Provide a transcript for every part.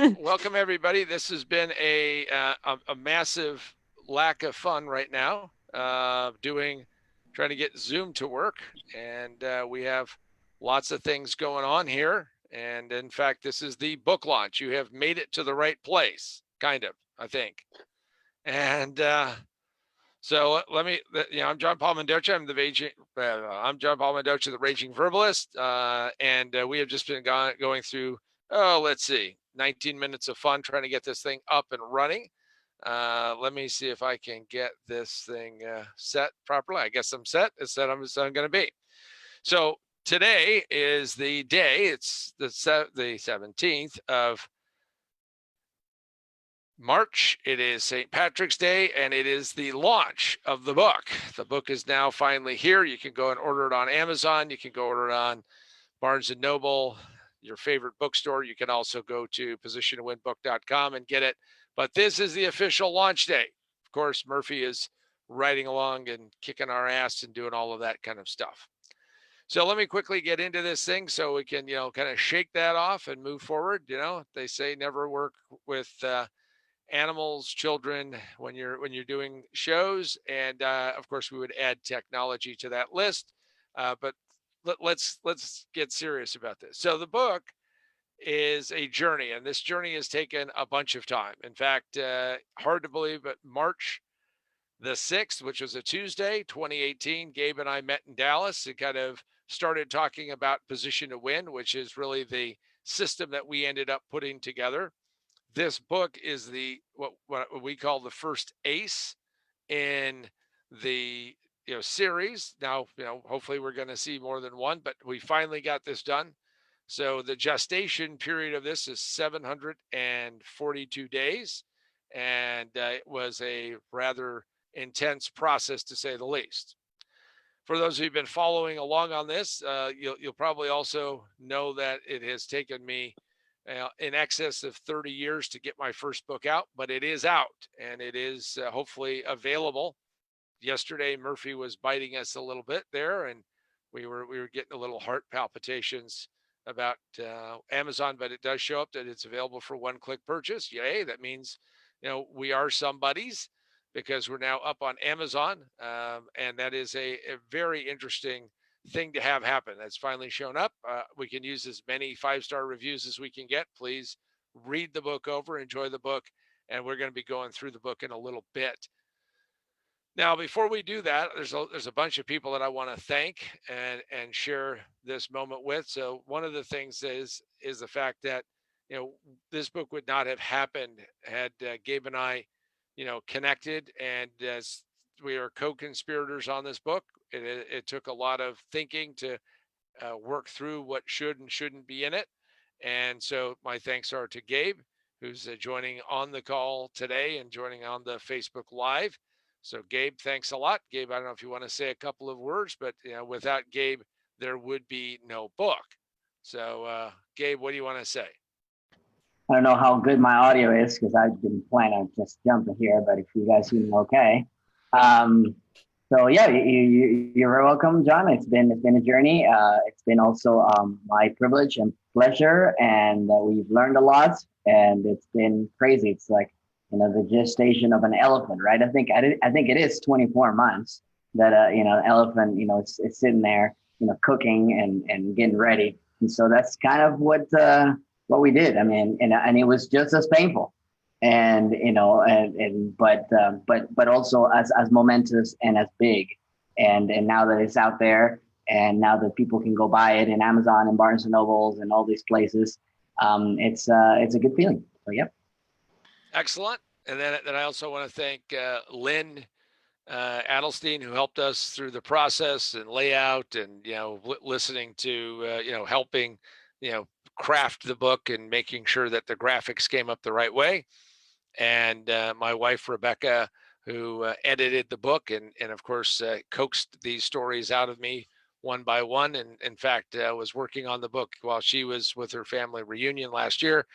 Welcome everybody. This has been a massive lack of fun right now. Trying to get Zoom to work, and we have lots of things going on here. And in fact, this is the book launch. You have made it to the right place, kind of, I think. And let me, I'm John Paul Mendocha. I'm John Paul Mendocha, the Raging Verbalist, and we have just been going through. Oh, let's see, 19 minutes of fun trying to get this thing up and running. Let me see if I can get this thing set properly. I guess I'm set. It's set. I'm going to be. So today is the day. It's the 17th of March. It is St. Patrick's Day, and it is the launch of the book. The book is now finally here. You can go and order it on Amazon. You can go order it on Barnes & Noble, your favorite bookstore. You can also go to positiontowinbook.com and get it. But this is the official launch day. Of course, Murphy is riding along and kicking our ass and doing all of that kind of stuff. So let me quickly get into this thing so we can, kind of shake that off and move forward. They say never work with animals, children when you're doing shows, and of course we would add technology to that list. But let's get serious about this. So the book is a journey, and this journey has taken a bunch of time. In fact, hard to believe, but March the 6th, which was a Tuesday, 2018, Gabe and I met in Dallas and kind of started talking about Position to Win, which is really the system that we ended up putting together. This book is what we call the first ace in the series. Now, hopefully we're going to see more than one, but we finally got this done. So the gestation period of this is 742 days, and it was a rather intense process to say the least. For those who've been following along on this, you'll probably also know that it has taken me in excess of 30 years to get my first book out, but it is out and it is hopefully available. Yesterday, Murphy was biting us a little bit there, and we were getting a little heart palpitations about Amazon, but it does show up that it's available for one-click purchase. Yay! That means we are somebody's, because we're now up on Amazon, and that is a very interesting thing to have happen. That's finally shown up. We can use as many 5-star reviews as we can get. Please read the book over, enjoy the book, and we're going to be going through the book in a little bit. Now, before we do that, there's a bunch of people that I want to thank and share this moment with. So one of the things is the fact that this book would not have happened had Gabe and I connected, and as we are co-conspirators on this book, it took a lot of thinking to work through what should and shouldn't be in it. And so my thanks are to Gabe, who's joining on the call today and joining on the Facebook Live. So Gabe, thanks a lot. Gabe, I don't know if you want to say a couple of words, but without Gabe, there would be no book. So Gabe, what do you want to say? I don't know how good my audio is because I didn't plan on just jumping here, but if you guys hear me okay. So yeah, you're very welcome, John. It's been a journey. It's been also my privilege and pleasure, and we've learned a lot, and it's been crazy. It's like the gestation of an elephant, right? I think it is 24 months that an elephant it's sitting there cooking and getting ready, and so that's kind of what we did. I mean, and it was just as painful, and but also as momentous and as big, and now that it's out there, and now that people can go buy it in Amazon and Barnes and Nobles and all these places, it's a good feeling. So yep. Excellent. And then I also want to thank Lynn Adelstein, who helped us through the process and layout, and listening to helping craft the book and making sure that the graphics came up the right way. And my wife, Rebecca, who edited the book and of course, coaxed these stories out of me one by one. And in fact, was working on the book while she was with her family reunion last year.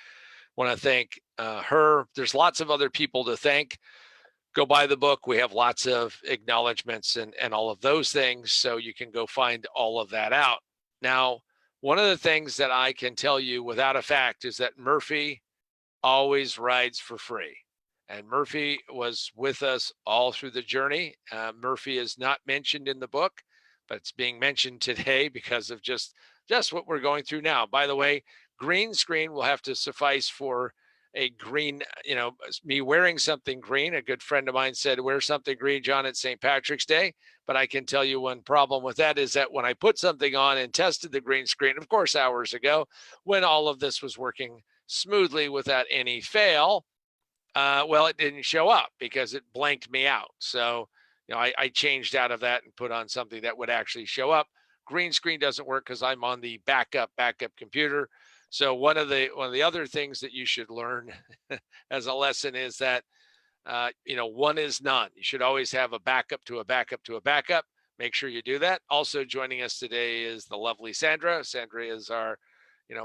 Want to thank her. There's lots of other people to thank. Go buy the book. We have lots of acknowledgments and all of those things. So you can go find all of that out. Now, one of the things that I can tell you without a fact is that Murphy always rides for free. And Murphy was with us all through the journey. Murphy is not mentioned in the book, but it's being mentioned today because of just what we're going through now. By the way, green screen will have to suffice for a green, me wearing something green. A good friend of mine said, wear something green, John, at St. Patrick's Day. But I can tell you one problem with that is that when I put something on and tested the green screen, of course, hours ago, when all of this was working smoothly without any fail, well, it didn't show up because it blanked me out. So, I changed out of that and put on something that would actually show up. Green screen doesn't work because I'm on the backup computer. So one of the other things that you should learn as a lesson is that one is none. You should always have a backup to a backup to a backup. Make sure you do that. Also joining us today is the lovely Sandra. Sandra is our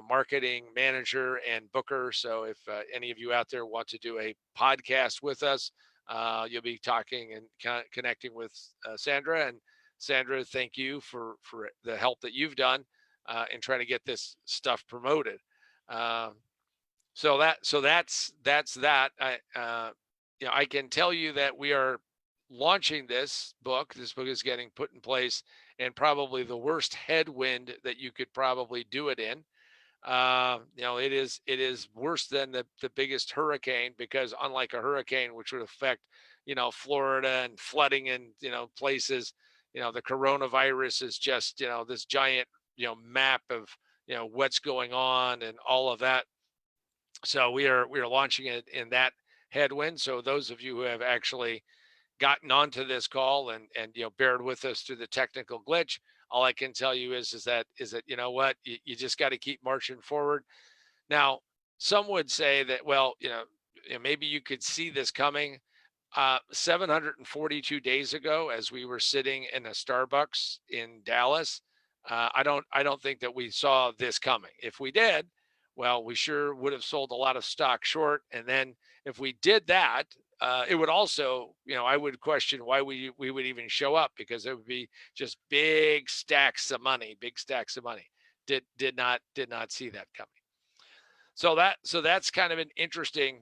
marketing manager and booker. So if any of you out there want to do a podcast with us, you'll be talking and connecting with Sandra. And Sandra, thank you for the help that you've done in trying to get this stuff promoted. So that's that. I can tell you that we are launching this book. This book is getting put in place in probably the worst headwind that you could probably do it in. It is worse than the biggest hurricane, because unlike a hurricane, which would affect, Florida and flooding in, places, the coronavirus is just, this giant, map of, what's going on and all of that. So we are launching it in that headwind. So those of you who have actually gotten onto this call and bared with us through the technical glitch, all I can tell you is that you know what, you just got to keep marching forward. Now, some would say that, well, maybe you could see this coming. 742 days ago, as we were sitting in a Starbucks in Dallas, I don't think that we saw this coming. If we did, well, we sure would have sold a lot of stock short. And then if we did that, it would also, I would question why we would even show up, because it would be just big stacks of money. Did not see that coming. So that's kind of an interesting,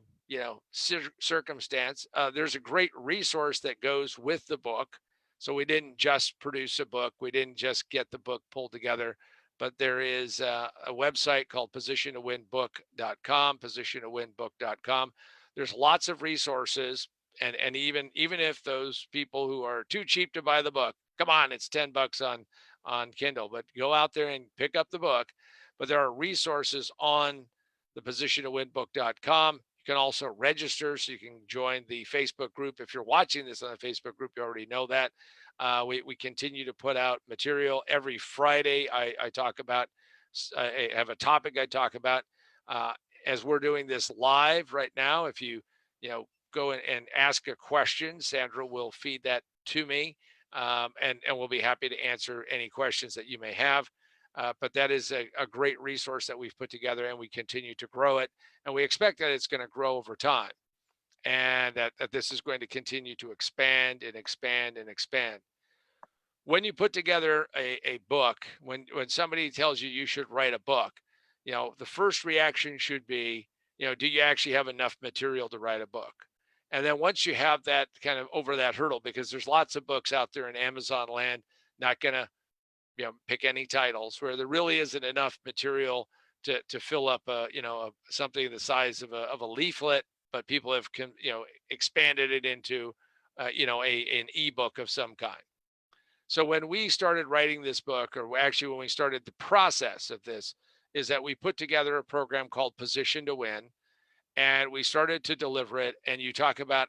circumstance. There's a great resource that goes with the book. So we didn't just produce a book. We didn't just get the book pulled together, but there is a website called positiontowinbook.com, positiontowinbook.com. There's lots of resources. And even if those people who are too cheap to buy the book, come on, it's $10 on Kindle, but go out there and pick up the book. But there are resources on the positiontowinbook.com. You can also register, so you can join the Facebook group. If you're watching this on the Facebook group, you already know that. We continue to put out material every Friday. I talk about, I have a topic I talk about. As we're doing this live right now, if you go and ask a question, Sandra will feed that to me, and we'll be happy to answer any questions that you may have. But that is a great resource that we've put together, and we continue to grow it. And we expect that it's going to grow over time, and that this is going to continue to expand and expand and expand. When you put together a book, when somebody tells you should write a book, the first reaction should be, do you actually have enough material to write a book? And then once you have that kind of over that hurdle, because there's lots of books out there in Amazon land, not going to pick any titles, where there really isn't enough material to fill up something the size of a leaflet, but people have expanded it into an ebook of some kind. So when we started writing this book, or actually when we started the process of this, is that we put together a program called Position to Win, and we started to deliver it. And you talk about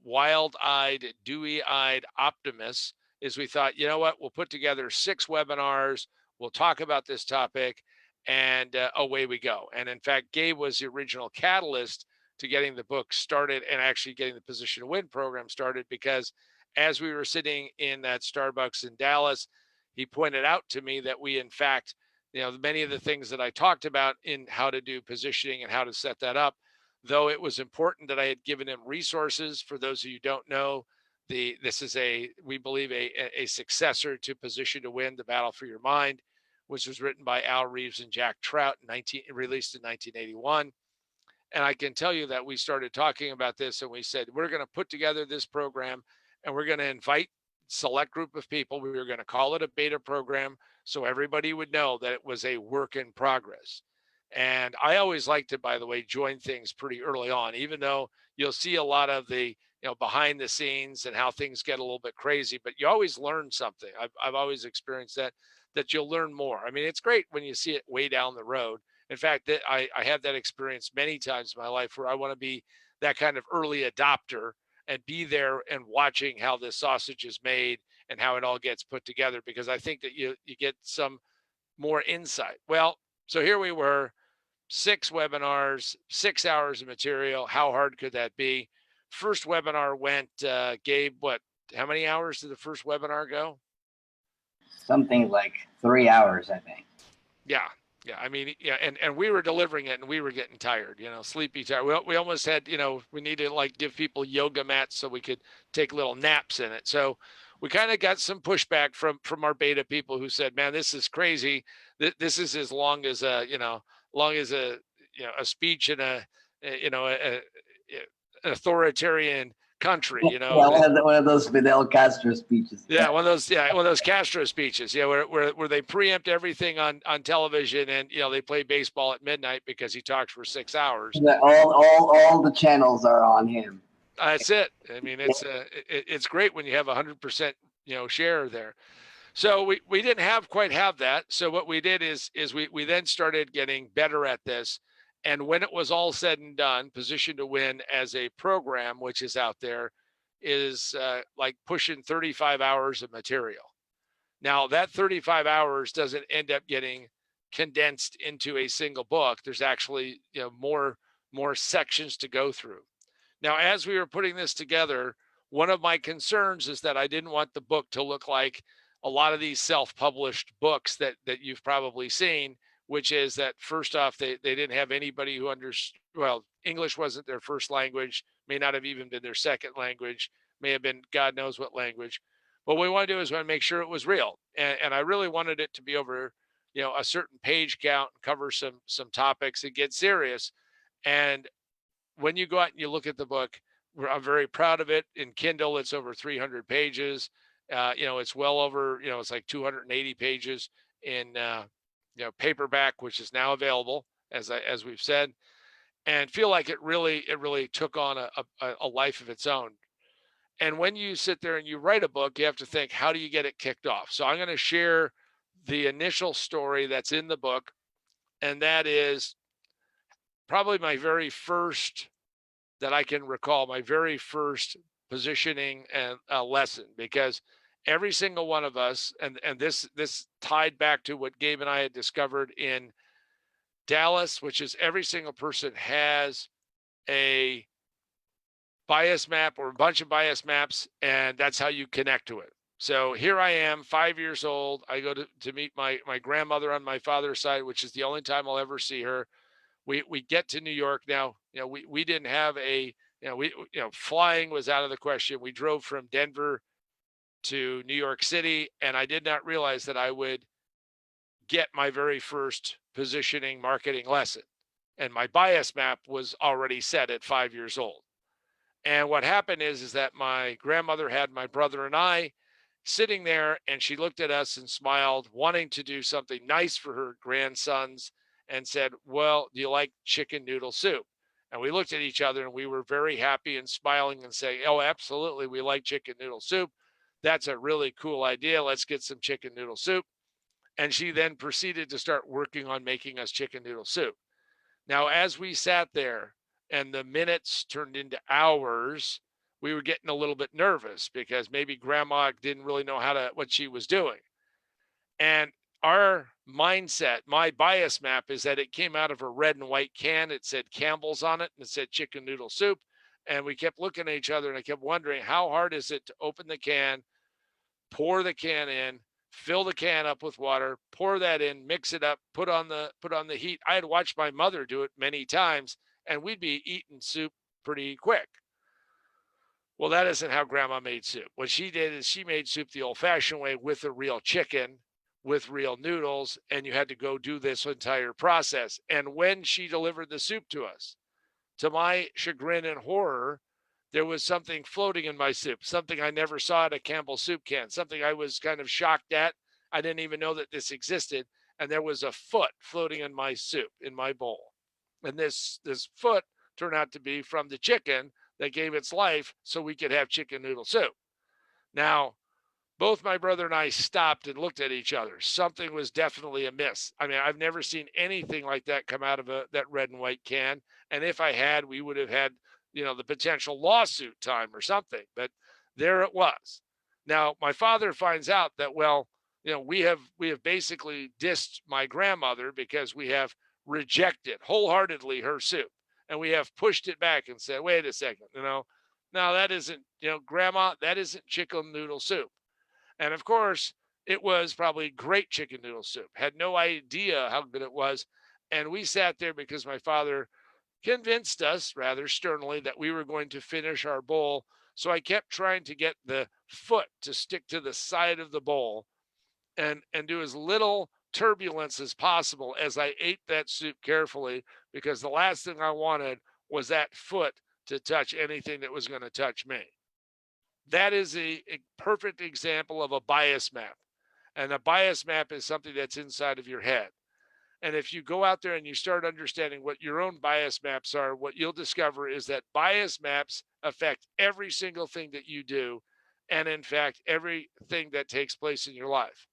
wild-eyed, dewy-eyed optimists. Is we thought, you know what, we'll put together 6 webinars, we'll talk about this topic, and away we go. And in fact, Gabe was the original catalyst to getting the book started and actually getting the Position to Win program started, because as we were sitting in that Starbucks in Dallas, he pointed out to me that we, in fact, many of the things that I talked about in how to do positioning and how to set that up, though it was important that I had given him resources. For those of you who don't know, this is we believe a successor to Position to Win, The Battle for Your Mind, which was written by Al Reeves and Jack Trout, released in 1981. And I can tell you that we started talking about this and we said, we're going to put together this program and we're going to invite select group of people. We were going to call it a beta program so everybody would know that it was a work in progress. And I always like to, by the way, join things pretty early on, even though you'll see a lot of the, behind the scenes and how things get a little bit crazy, but you always learn something. I've always experienced that you'll learn more. I mean, it's great when you see it way down the road. In fact, that I had that experience many times in my life where I want to be that kind of early adopter and be there and watching how this sausage is made and how it all gets put together, because I think that you get some more insight. Well, so here we were, 6 webinars, 6 hours of material. How hard could that be? First webinar went, Gabe, how many hours did the first webinar go? Something like 3 hours, I think. Yeah. Yeah. I mean, yeah. And we were delivering it and we were getting tired, sleepy tired. We almost had, we needed to like give people yoga mats so we could take little naps in it. So we kind of got some pushback from our beta people who said, man, this is crazy. This is as long as a speech in an authoritarian country, Yeah, one of those Fidel Castro speeches. Yeah, one of those Castro speeches, where they preempt everything on television, and they play baseball at midnight because he talks for 6 hours. All the channels are on him. That's it. I mean, it's great when you have 100% share there. So we didn't quite have that. So what we did is we then started getting better at this. And when it was all said and done, Position to Win as a program, which is out there, is like pushing 35 hours of material. Now that 35 hours doesn't end up getting condensed into a single book. There's actually more sections to go through. Now, as we were putting this together, one of my concerns is that I didn't want the book to look like a lot of these self-published books that you've probably seen, which is that first off, they didn't have anybody who understood, well, English wasn't their first language, may not have even been their second language, may have been God knows what language. What we want to do is we want to make sure it was real. And I really wanted it to be over, a certain page count and cover some topics and get serious. And when you go out and you look at the book, I'm very proud of it. In Kindle, it's over 300 pages. It's well over, it's like 280 pages in, paperback, which is now available, as we've said, and feel like it really took on a life of its own. And when you sit there and you write a book, you have to think, how do you get it kicked off? So I'm going to share the initial story that's in the book, and that is probably my very first, that I can recall, my very first positioning and lesson, because every single one of us, and this tied back to what Gabe and I had discovered in Dallas, which is every single person has a bias map or a bunch of bias maps, and that's how you connect to it. So here I am, 5 years old. I go to meet my grandmother on my father's side, which is the only time I'll ever see her. We get to New York now. We didn't have flying was out of the question. We drove from Denver to New York City, and I did not realize that I would get my very first positioning marketing lesson. And my bias map was already set at 5 years old. And what happened is that my grandmother had my brother and I sitting there, and she looked at us and smiled, wanting to do something nice for her grandsons, and said, well, do you like chicken noodle soup? And we looked at each other and we were very happy and smiling and saying, oh, absolutely, we like chicken noodle soup. That's a really cool idea. Let's get some chicken noodle soup. And she then proceeded to start working on making us chicken noodle soup. Now, as we sat there and the minutes turned into hours, we were getting a little bit nervous because maybe grandma didn't really know what she was doing. And our mindset, my bias map, is that it came out of a red and white can. It said Campbell's on it and it said chicken noodle soup. And we kept looking at each other and I kept wondering, how hard is it to open the can, pour the can in, fill the can up with water, pour that in, mix it up, put on the heat. I had watched my mother do it many times, and we'd be eating soup pretty quick. Well, that isn't how grandma made soup. What she did is she made soup the old-fashioned way with a real chicken, with real noodles, and you had to go do this entire process. And when she delivered the soup to us, to my chagrin and horror, there was something floating in my soup, something I never saw at a Campbell soup can, something I was kind of shocked at. I didn't even know that this existed. And there was a foot floating in my soup, in my bowl. And this foot turned out to be from the chicken that gave its life so we could have chicken noodle soup. Now, both my brother and I stopped and looked at each other. Something was definitely amiss. I mean, I've never seen anything like that come out of that red and white can. And if I had, we would have had, the potential lawsuit time or something. But there it was. Now, my father finds out that, well, we have basically dissed my grandmother because we have rejected wholeheartedly her soup, and we have pushed it back and said, wait a second, now that isn't, grandma, that isn't chicken noodle soup. And of course, it was probably great chicken noodle soup. Had no idea how good it was. And we sat there because my father convinced us rather sternly that we were going to finish our bowl. So I kept trying to get the foot to stick to the side of the bowl and do as little turbulence as possible as I ate that soup carefully, because the last thing I wanted was that foot to touch anything that was going to touch me. That is a perfect example of a bias map. And a bias map is something that's inside of your head. And if you go out there and you start understanding what your own bias maps are, what you'll discover is that bias maps affect every single thing that you do. And in fact, everything that takes place in your life.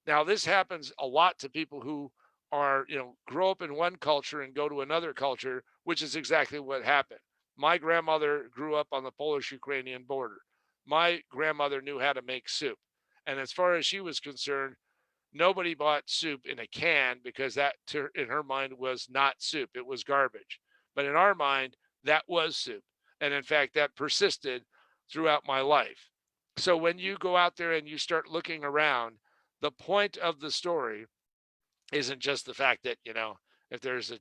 Now, this happens a lot to people who are, grow up in one culture and go to another culture, which is exactly what happened. My grandmother grew up on the Polish-Ukrainian border. My grandmother knew how to make soup. And as far as she was concerned, nobody bought soup in a can because that, in her mind, was not soup. It was garbage. But in our mind, that was soup. And in fact, that persisted throughout my life. So when you go out there and you start looking around, the point of the story isn't just the fact that, if there's a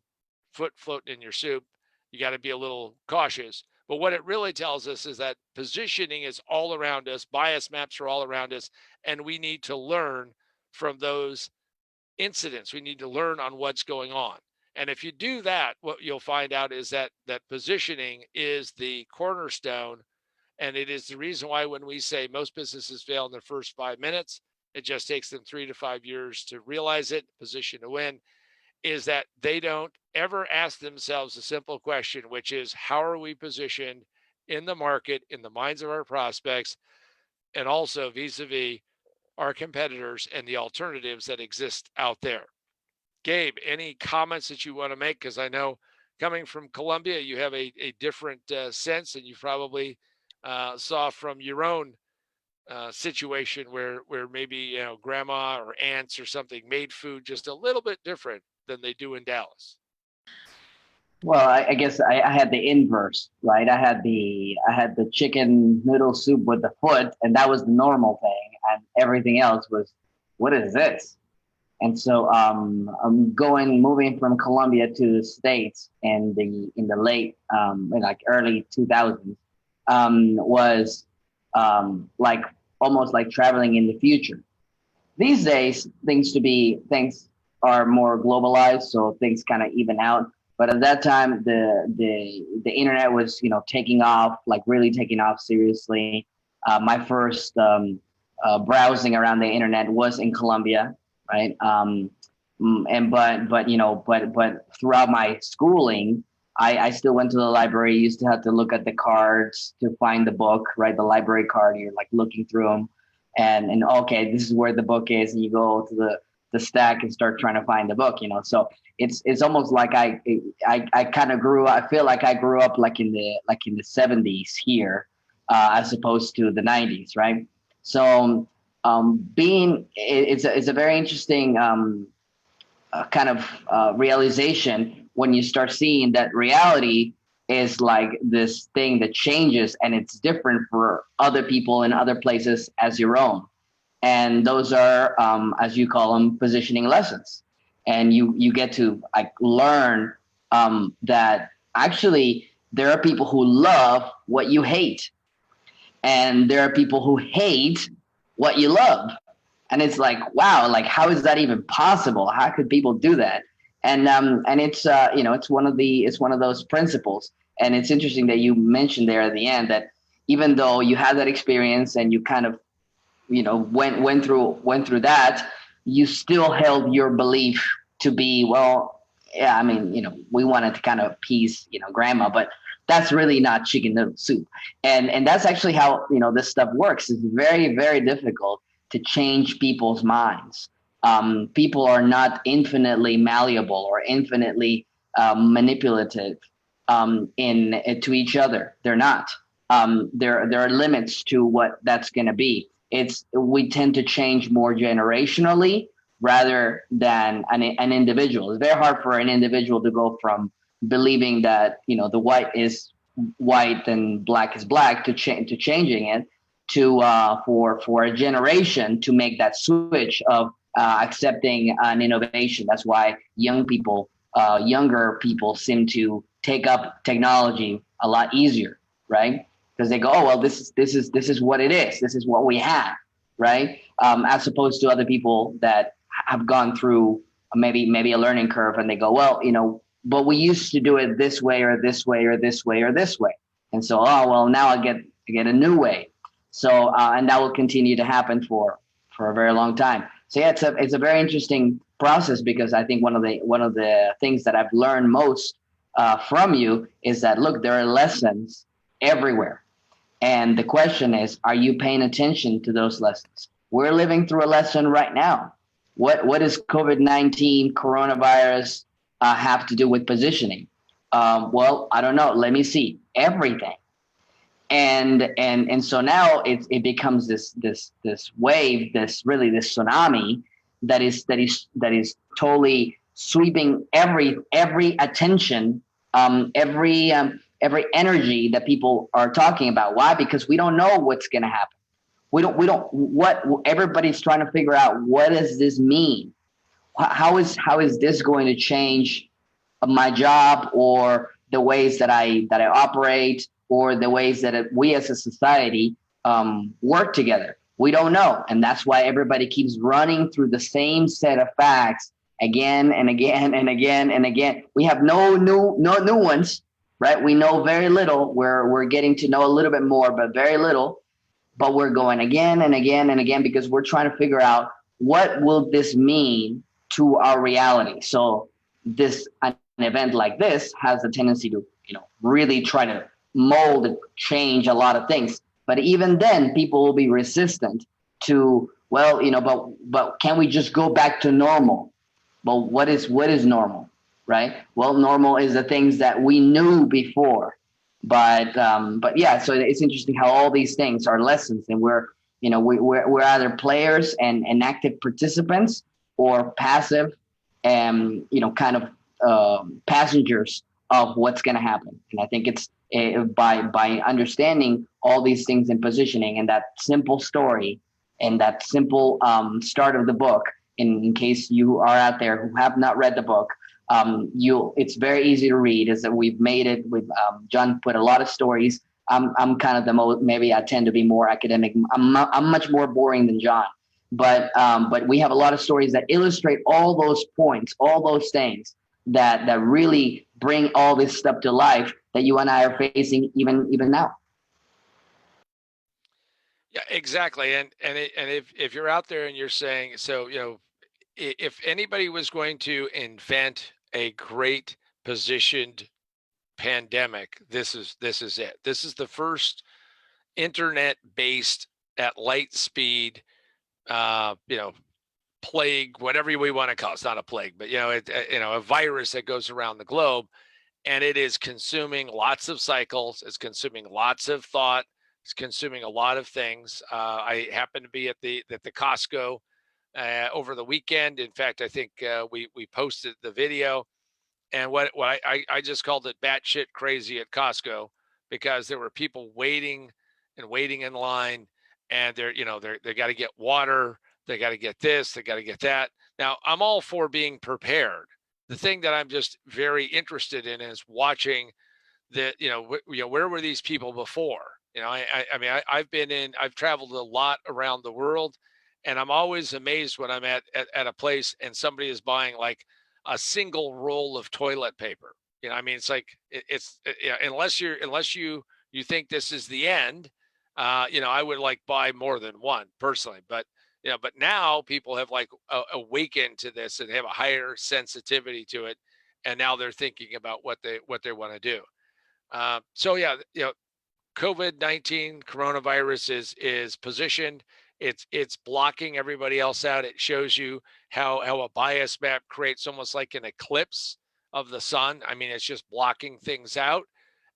foot floating in your soup, you got to be a little cautious. But what it really tells us is that positioning is all around us, bias maps are all around us, and we need to learn from those incidents. We need to learn on what's going on. And if you do that, what you'll find out is that positioning is the cornerstone. And it is the reason why when we say most businesses fail in their first 5 minutes, it just takes them 3 to 5 years to realize it, position to win, is that they don't ever ask themselves a simple question, which is, how are we positioned in the market, in the minds of our prospects, and also vis-a-vis our competitors and the alternatives that exist out there. Gabe, any comments that you want to make? Because I know coming from Colombia, you have a different sense, and you probably saw from your own situation where maybe grandma or aunts or something made food just a little bit different than they do in Dallas. Well, I guess I had the inverse, right? I had the chicken noodle soup with the foot, and that was the normal thing, and everything else was, what is this? And so I'm moving from Colombia to the States in the late like early 2000s was like almost like traveling in the future. These days, things are more globalized, so things kind of even out. But at that time, the internet was taking off, like really taking off seriously. My first browsing around the internet was in Colombia, right? But throughout my schooling, I still went to the library. Used to have to look at the cards to find the book, right? The library card. You're like looking through them, and okay, this is where the book is, and you go to the stack and start trying to find the book. So it's almost like I kind of grew. I feel like I grew up like in the 70s here, as opposed to the 90s, right? So it's a very interesting kind of realization when you start seeing that reality is like this thing that changes, and it's different for other people in other places as your own. And those are, as you call them, positioning lessons. And you get to like learn that actually there are people who love what you hate, and there are people who hate what you love. And it's like, wow, like how is that even possible? How could people do that? And it's it's one of those principles. And it's interesting that you mentioned there at the end that even though you had that experience and you kind of, went through that, you still held your belief to be, well, yeah, I mean, we wanted to kind of appease, grandma, but that's really not chicken noodle soup. And that's actually how, this stuff works. It's very, very difficult to change people's minds. People are not infinitely malleable or infinitely manipulative to each other. They're not. There are limits to what that's going to be. We tend to change more generationally rather than an individual. It's very hard for an individual to go from believing that the white is white and black is black to changing it to for a generation to make that switch of accepting an innovation. That's why younger people seem to take up technology a lot easier, right? Because they go, oh well, this is what it is. This is what we have, right? As opposed to other people that have gone through maybe a learning curve, and they go, well, but we used to do it this way or this way or this way or this way, and so well now I get a new way. So and that will continue to happen for a very long time. So yeah, it's a very interesting process, because I think one of the things that I've learned most from you is that, look, there are lessons everywhere. And the question is, are you paying attention to those lessons? We're living through a lesson right now. What does COVID-19 coronavirus have to do with positioning? Well, I don't know. Let me see. Everything. And so now it becomes this wave, this tsunami that is totally sweeping every attention, every energy that people are talking about. Why? Because we don't know what's going to happen. We don't what everybody's trying to figure out. What does this mean? How is this going to change my job, or the ways that I operate, or the ways that we as a society work together? We don't know. And that's why everybody keeps running through the same set of facts again and again and again and again. We have no new ones, right? We know very little. We're getting to know a little bit more, but very little. But we're going again and again and again, because we're trying to figure out, what will this mean to our reality? So an event like this has a tendency to, really try to mold and change a lot of things. But even then, people will be resistant to, well, but can we just go back to normal? Well, what is normal, right? Well, normal is the things that we knew before. But yeah, so it's interesting how all these things are lessons, and we're either players and active participants, or passive and kind of passengers of what's going to happen. And I think it's by understanding all these things in positioning, and that simple story and that simple start of the book. In case you are out there who have not read the book, it's very easy to read. Is that we've made it with John put a lot of stories. I'm kind of maybe I tend to be more academic. I'm much more boring than John, but we have a lot of stories that illustrate all those points, all those things that really bring all this stuff to life that you and I are facing even now. Yeah, exactly. And if you're out there and you're saying, so if anybody was going to invent a great positioned pandemic, this is it. This is the first internet based at light speed, plague, whatever we want to call it. It's not a plague, but a virus that goes around the globe, and it is consuming lots of cycles. It's consuming lots of thought. It's consuming a lot of things. I happened to be at the Costco over the weekend. In fact, I think we posted the video, and what I just called it batshit crazy at Costco, because there were people waiting in line, and they got to get water, they got to get this, they got to get that. Now, I'm all for being prepared. The thing that I'm just very interested in is watching that. Where were these people before? I mean, I've traveled a lot around the world, and I'm always amazed when I'm at a place and somebody is buying like a single roll of toilet paper. You know, I mean, it's like yeah, unless you think this is the end, you know, I would like buy more than one personally, but you know, but now people have like awakened to this and have a higher sensitivity to it, and now they're thinking about what they want to do. So yeah, you know, COVID-19 coronavirus is positioned. It's blocking everybody else out. It shows you how a bias map creates almost like an eclipse of the sun. I mean, it's just blocking things out,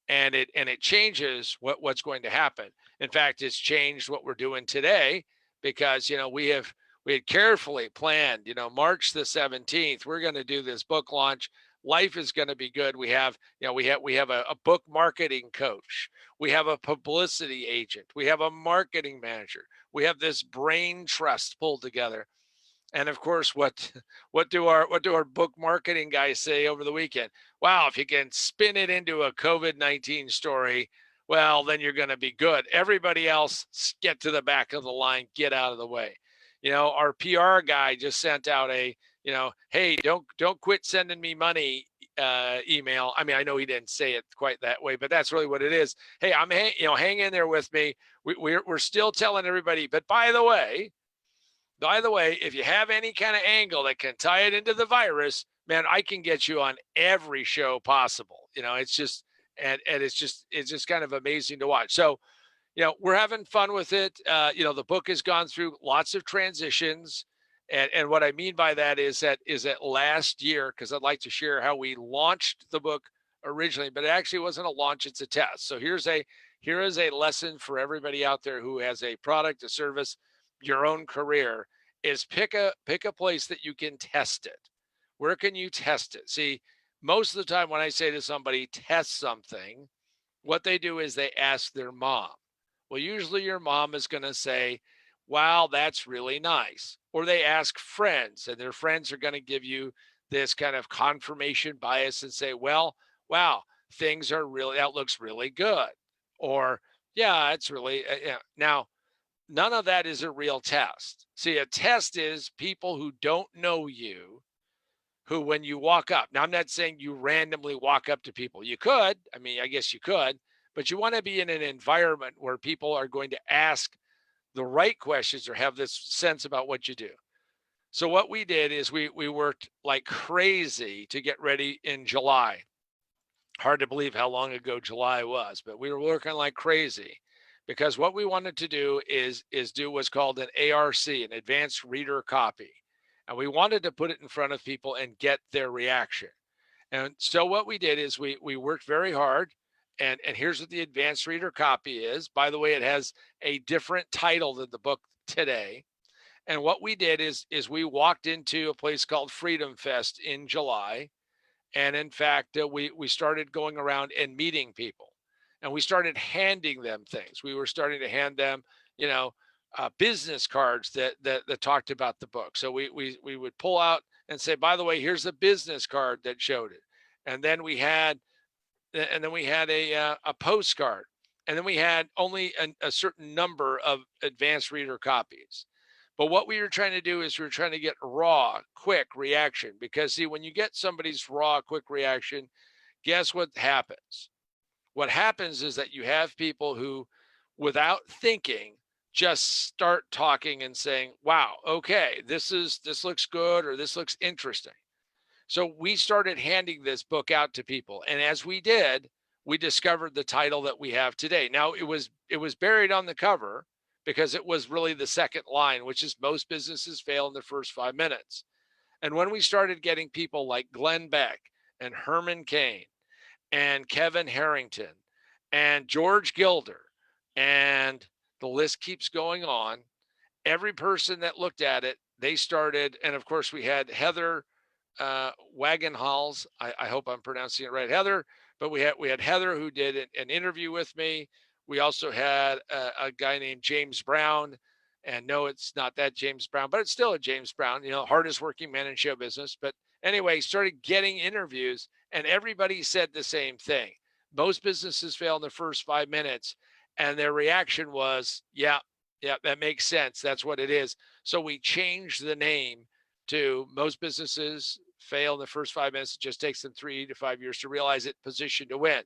and it changes what's going to happen. In fact, it's changed what we're doing today because you know we had carefully planned. You know, March the 17th, we're going to do this book launch. Life is going to be good. We have, you know, we have a book marketing coach. We have a publicity agent. We have a marketing manager. We have this brain trust pulled together. And of course, what do our book marketing guys say over the weekend? Wow, if you can spin it into a COVID-19 story, well, then you're going to be good. Everybody else, get to the back of the line, get out of the way. You know, our PR guy just sent out a, you know, hey, don't quit sending me money email. I mean, I know he didn't say it quite that way, but that's really what it is. Hey, you know, hang in there with me. We're still telling everybody, but by the way, if you have any kind of angle that can tie it into the virus, man, I can get you on every show possible. You know, it's just and it's just kind of amazing to watch. So, you know, we're having fun with it. You know, the book has gone through lots of transitions. And what I mean by that is that last year, because I'd like to share how we launched the book originally, but it actually wasn't a launch, it's a test. So here is a lesson for everybody out there who has a product, a service, your own career, is pick a place that you can test it. Where can you test it? See, most of the time when I say to somebody, test something, what they do is they ask their mom. Well, usually your mom is going to say, wow, that's really nice. Or they ask friends, and their friends are going to give you this kind of confirmation bias and say, well, wow, things are really, that looks really good. Or, yeah, it's really, yeah. Now, none of that is a real test. See, a test is people who don't know you, who, when you walk up, now I'm not saying you randomly walk up to people. You could, I mean, I guess you could, but you want to be in an environment where people are going to ask the right questions or have this sense about what you do. So what we did is we worked like crazy to get ready in July. Hard to believe how long ago July was, but we were working like crazy because what we wanted to do is do what's called an ARC, an advanced reader copy. And we wanted to put it in front of people and get their reaction. And so what we did is we worked very hard. And here's what the advanced reader copy is. By the way, it has a different title than the book today. And what we did is we walked into a place called Freedom Fest in July. And in fact, we started going around and meeting people, and we started handing them things. We were starting to hand them, you know, business cards that talked about the book. So we would pull out and say, by the way, here's a business card that showed it. And then we had a postcard, and then we had only a certain number of advanced reader copies. But what we were trying to do is we were trying to get raw, quick reaction, because see, when you get somebody's raw, quick reaction, guess what happens? What happens is that you have people who, without thinking, just start talking and saying, wow, okay, this looks good, or this looks interesting. So we started handing this book out to people. And as we did, we discovered the title that we have today. Now it was buried on the cover because it was really the second line, which is most businesses fail in the first 5 minutes. And when we started getting people like Glenn Beck and Herman Cain and Kevin Harrington and George Gilder, and the list keeps going on, every person that looked at it, they started, and of course we had Heather Wagenhals. I hope I'm pronouncing it right, Heather. But we had Heather who did an interview with me. We also had a guy named James Brown, and no, it's not that James Brown, but it's still a James Brown. You know, hardest working man in show business. But anyway, started getting interviews, and everybody said the same thing. Most businesses fail in the first 5 minutes, and their reaction was, "Yeah, yeah, that makes sense. That's what it is." So we changed the name 2, most businesses fail in the first 5 minutes. It just takes them 3 to 5 years to realize it. Position to win.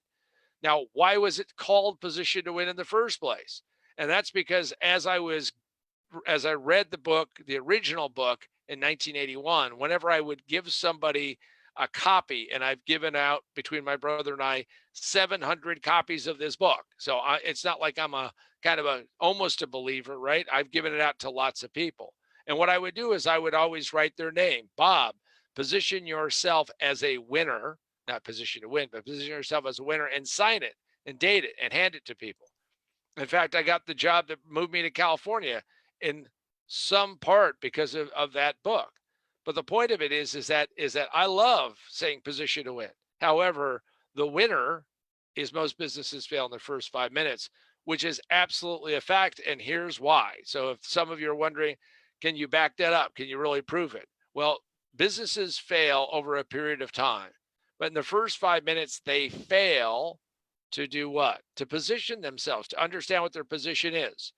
Now, why was it called Position to Win in the first place? And that's because as I read the book, the original book in 1981, whenever I would give somebody a copy, and I've given out, between my brother and I, 700 copies of this book. So it's not like I'm a kind of almost a believer, right? I've given it out to lots of people. And what I would do is I would always write their name. Bob, position yourself as a winner, not position to win, but position yourself as a winner, and sign it and date it and hand it to people. In fact, I got the job that moved me to California in some part because of that book. But the point of it is that I love saying position to win. However, the winner is most businesses fail in their first 5 minutes, which is absolutely a fact. And here's why. So if some of you are wondering, can you back that up? Can you really prove it? Well, businesses fail over a period of time, but in the first 5 minutes, they fail to do what? To position themselves, to understand what their position is.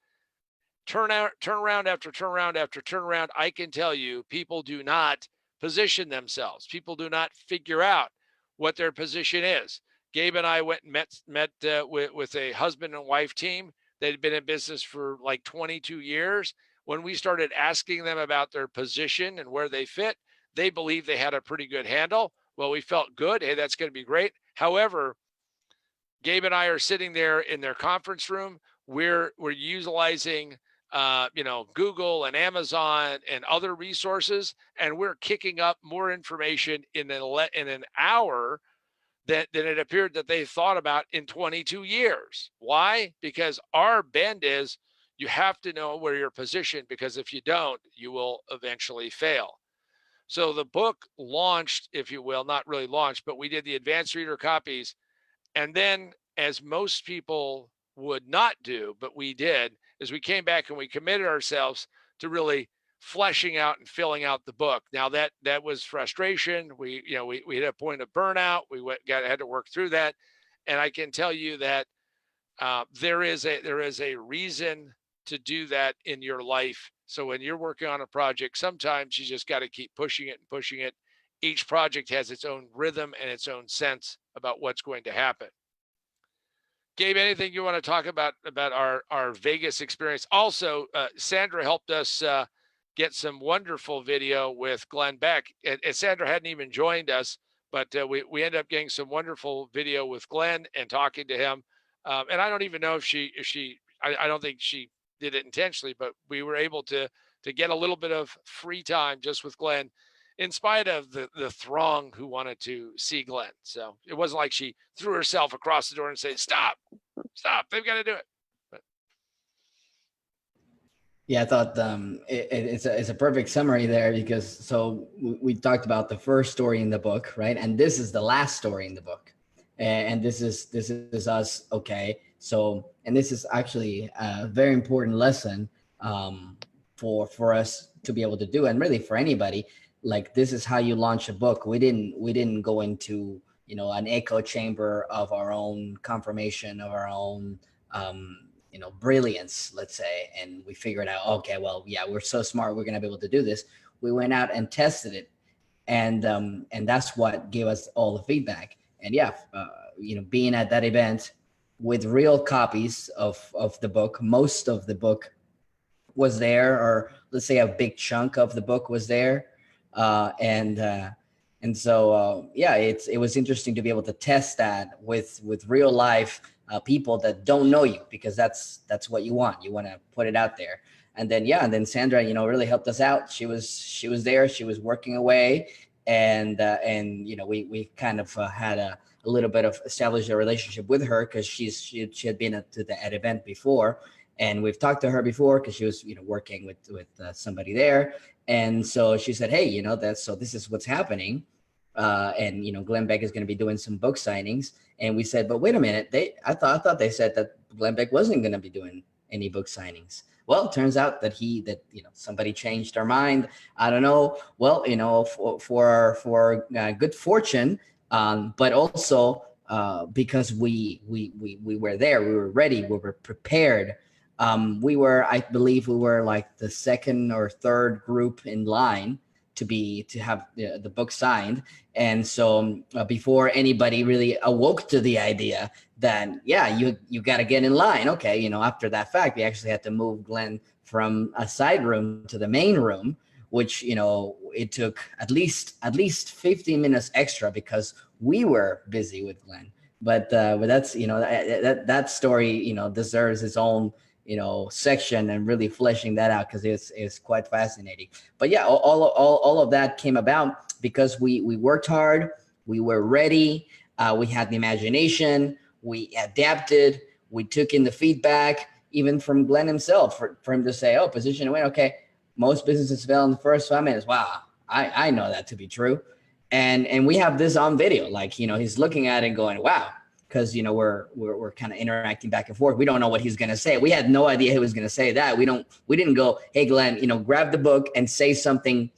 Turn around after turn around after turn around, I can tell you people do not position themselves. People do not figure out what their position is. Gabe and I went and met with a husband and wife team. They'd been in business for like 22 years. When we started asking them about their position and where they fit, they believed they had a pretty good handle. Well, we felt good. Hey, that's going to be great. However, Gabe and I are sitting there in their conference room. We're utilizing Google and Amazon and other resources, and we're kicking up more information in an hour than it appeared that they thought about in 22 years. Why? Because our bend is you have to know where you're positioned, because if you don't, you will eventually fail. So the book launched, if you will, not really launched, but we did the advanced reader copies. And then, as most people would not do, but we did, is we came back and we committed ourselves to really fleshing out and filling out the book. Now that was frustration. We hit a point of burnout. We had to work through that. And I can tell you that there is a reason to do that in your life. So when you're working on a project, sometimes you just got to keep pushing it and pushing it. Each project has its own rhythm and its own sense about what's going to happen. Gabe, anything you want to talk about our Vegas experience? Also, Sandra helped us get some wonderful video with Glenn Beck. And Sandra hadn't even joined us, but we ended up getting some wonderful video with Glenn and talking to him. And I don't even know I don't think she did it intentionally, but we were able to get a little bit of free time just with Glenn, in spite of the throng who wanted to see Glenn. So it wasn't like she threw herself across the door and said, stop, they've got to do it. But. Yeah, I thought it's a perfect summary there, because so we talked about the first story in the book, right? And this is the last story in the book. And this is us. Okay. So, and this is actually a very important lesson for us to be able to do, and really for anybody. Like, this is how you launch a book. We didn't go into, an echo chamber of our own confirmation, of our own, brilliance, let's say. And we figured out, okay, well, yeah, we're so smart, we're going to be able to do this. We went out and tested it. And that's what gave us all the feedback. And yeah, being at that event with real copies of the book, most of the book was there, or let's say a big chunk of the book was there. And so it was interesting to be able to test that with real life people that don't know you, because that's what you want. You want to put it out there. And then Sandra, really helped us out. She was there. She was working away, and we kind of had a little bit of established a relationship with her, because she had been to that event before, and we've talked to her before because she was working with somebody there. And so she said, hey, this is what's happening. And Glenn Beck is going to be doing some book signings. And we said, but wait a minute, I thought they said that Glenn Beck wasn't going to be doing any book signings. Well, it turns out that somebody changed our mind. I don't know. Well, for good fortune, but also because we were there, we were ready, we were prepared. I believe we were like the second or third group in line to have the book signed. And so before anybody really awoke to the idea that, yeah, you got to get in line. Okay. After that fact, we actually had to move Glenn from a side room to the main room, which, it took at least 15 minutes extra because we were busy with Glenn. But that's, that story, deserves its own, section, and really fleshing that out, because it's quite fascinating. But yeah, all of that came about because we worked hard, we were ready, we had the imagination, we adapted, we took in the feedback, even from Glenn himself, for him to say, oh, position to win. Okay, most businesses fail in the first 5 minutes. Wow, I know that to be true. And we have this on video, like, he's looking at it going, wow, because we're kind of interacting back and forth. We don't know what he's going to say. We had no idea he was going to say that. We didn't go, hey Glenn, grab the book and say something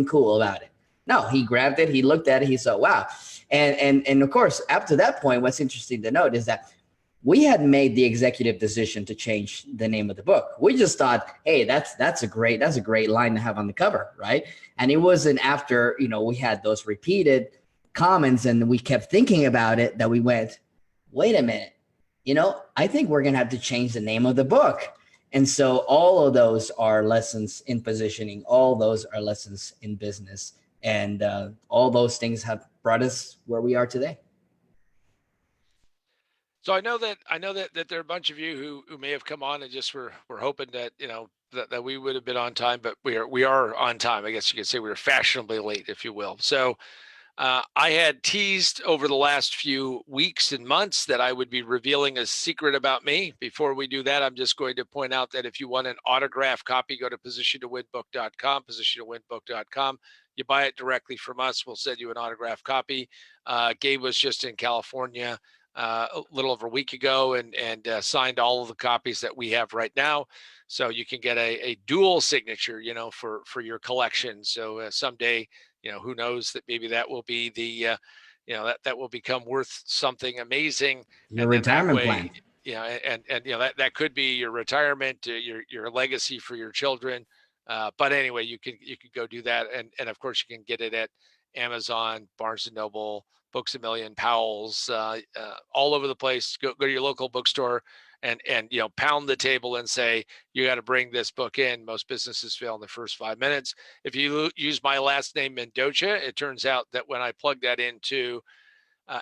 cool about it. No, he grabbed it, he looked at it, he saw, wow. And of course, up to that point, what's interesting to note is that we had made the executive decision to change the name of the book. We just thought, hey, that's a great line to have on the cover, right? And it wasn't after, we had those repeated comments and we kept thinking about it that we went, wait a minute, I think we're going to have to change the name of the book. And so all of those are lessons in positioning. All those are lessons in business. And all those things have brought us where we are today. So I know that there are a bunch of you who may have come on and just were hoping that that we would have been on time, but we are on time. I guess you could say we were fashionably late, if you will. So I had teased over the last few weeks and months that I would be revealing a secret about me. Before we do that, I'm just going to point out that if you want an autographed copy, go to positiontowinbook.com, positiontowinbook.com. You buy it directly from us. We'll send you an autographed copy. Gabe was just in California a little over a week ago and signed all of the copies that we have right now. So you can get a dual signature, for your collection. So someday, who knows, that maybe that will be the, that will become worth something amazing. Your retirement plan. And that could be your retirement, your legacy for your children. But anyway, you can go do that. And of course you can get it at Amazon, Barnes and Noble, Books A Million, Powell's, all over the place. Go to your local bookstore and pound the table and say, you got to bring this book in. Most businesses fail in the first 5 minutes. If you use my last name, Mendocha, it turns out that when I plugged that into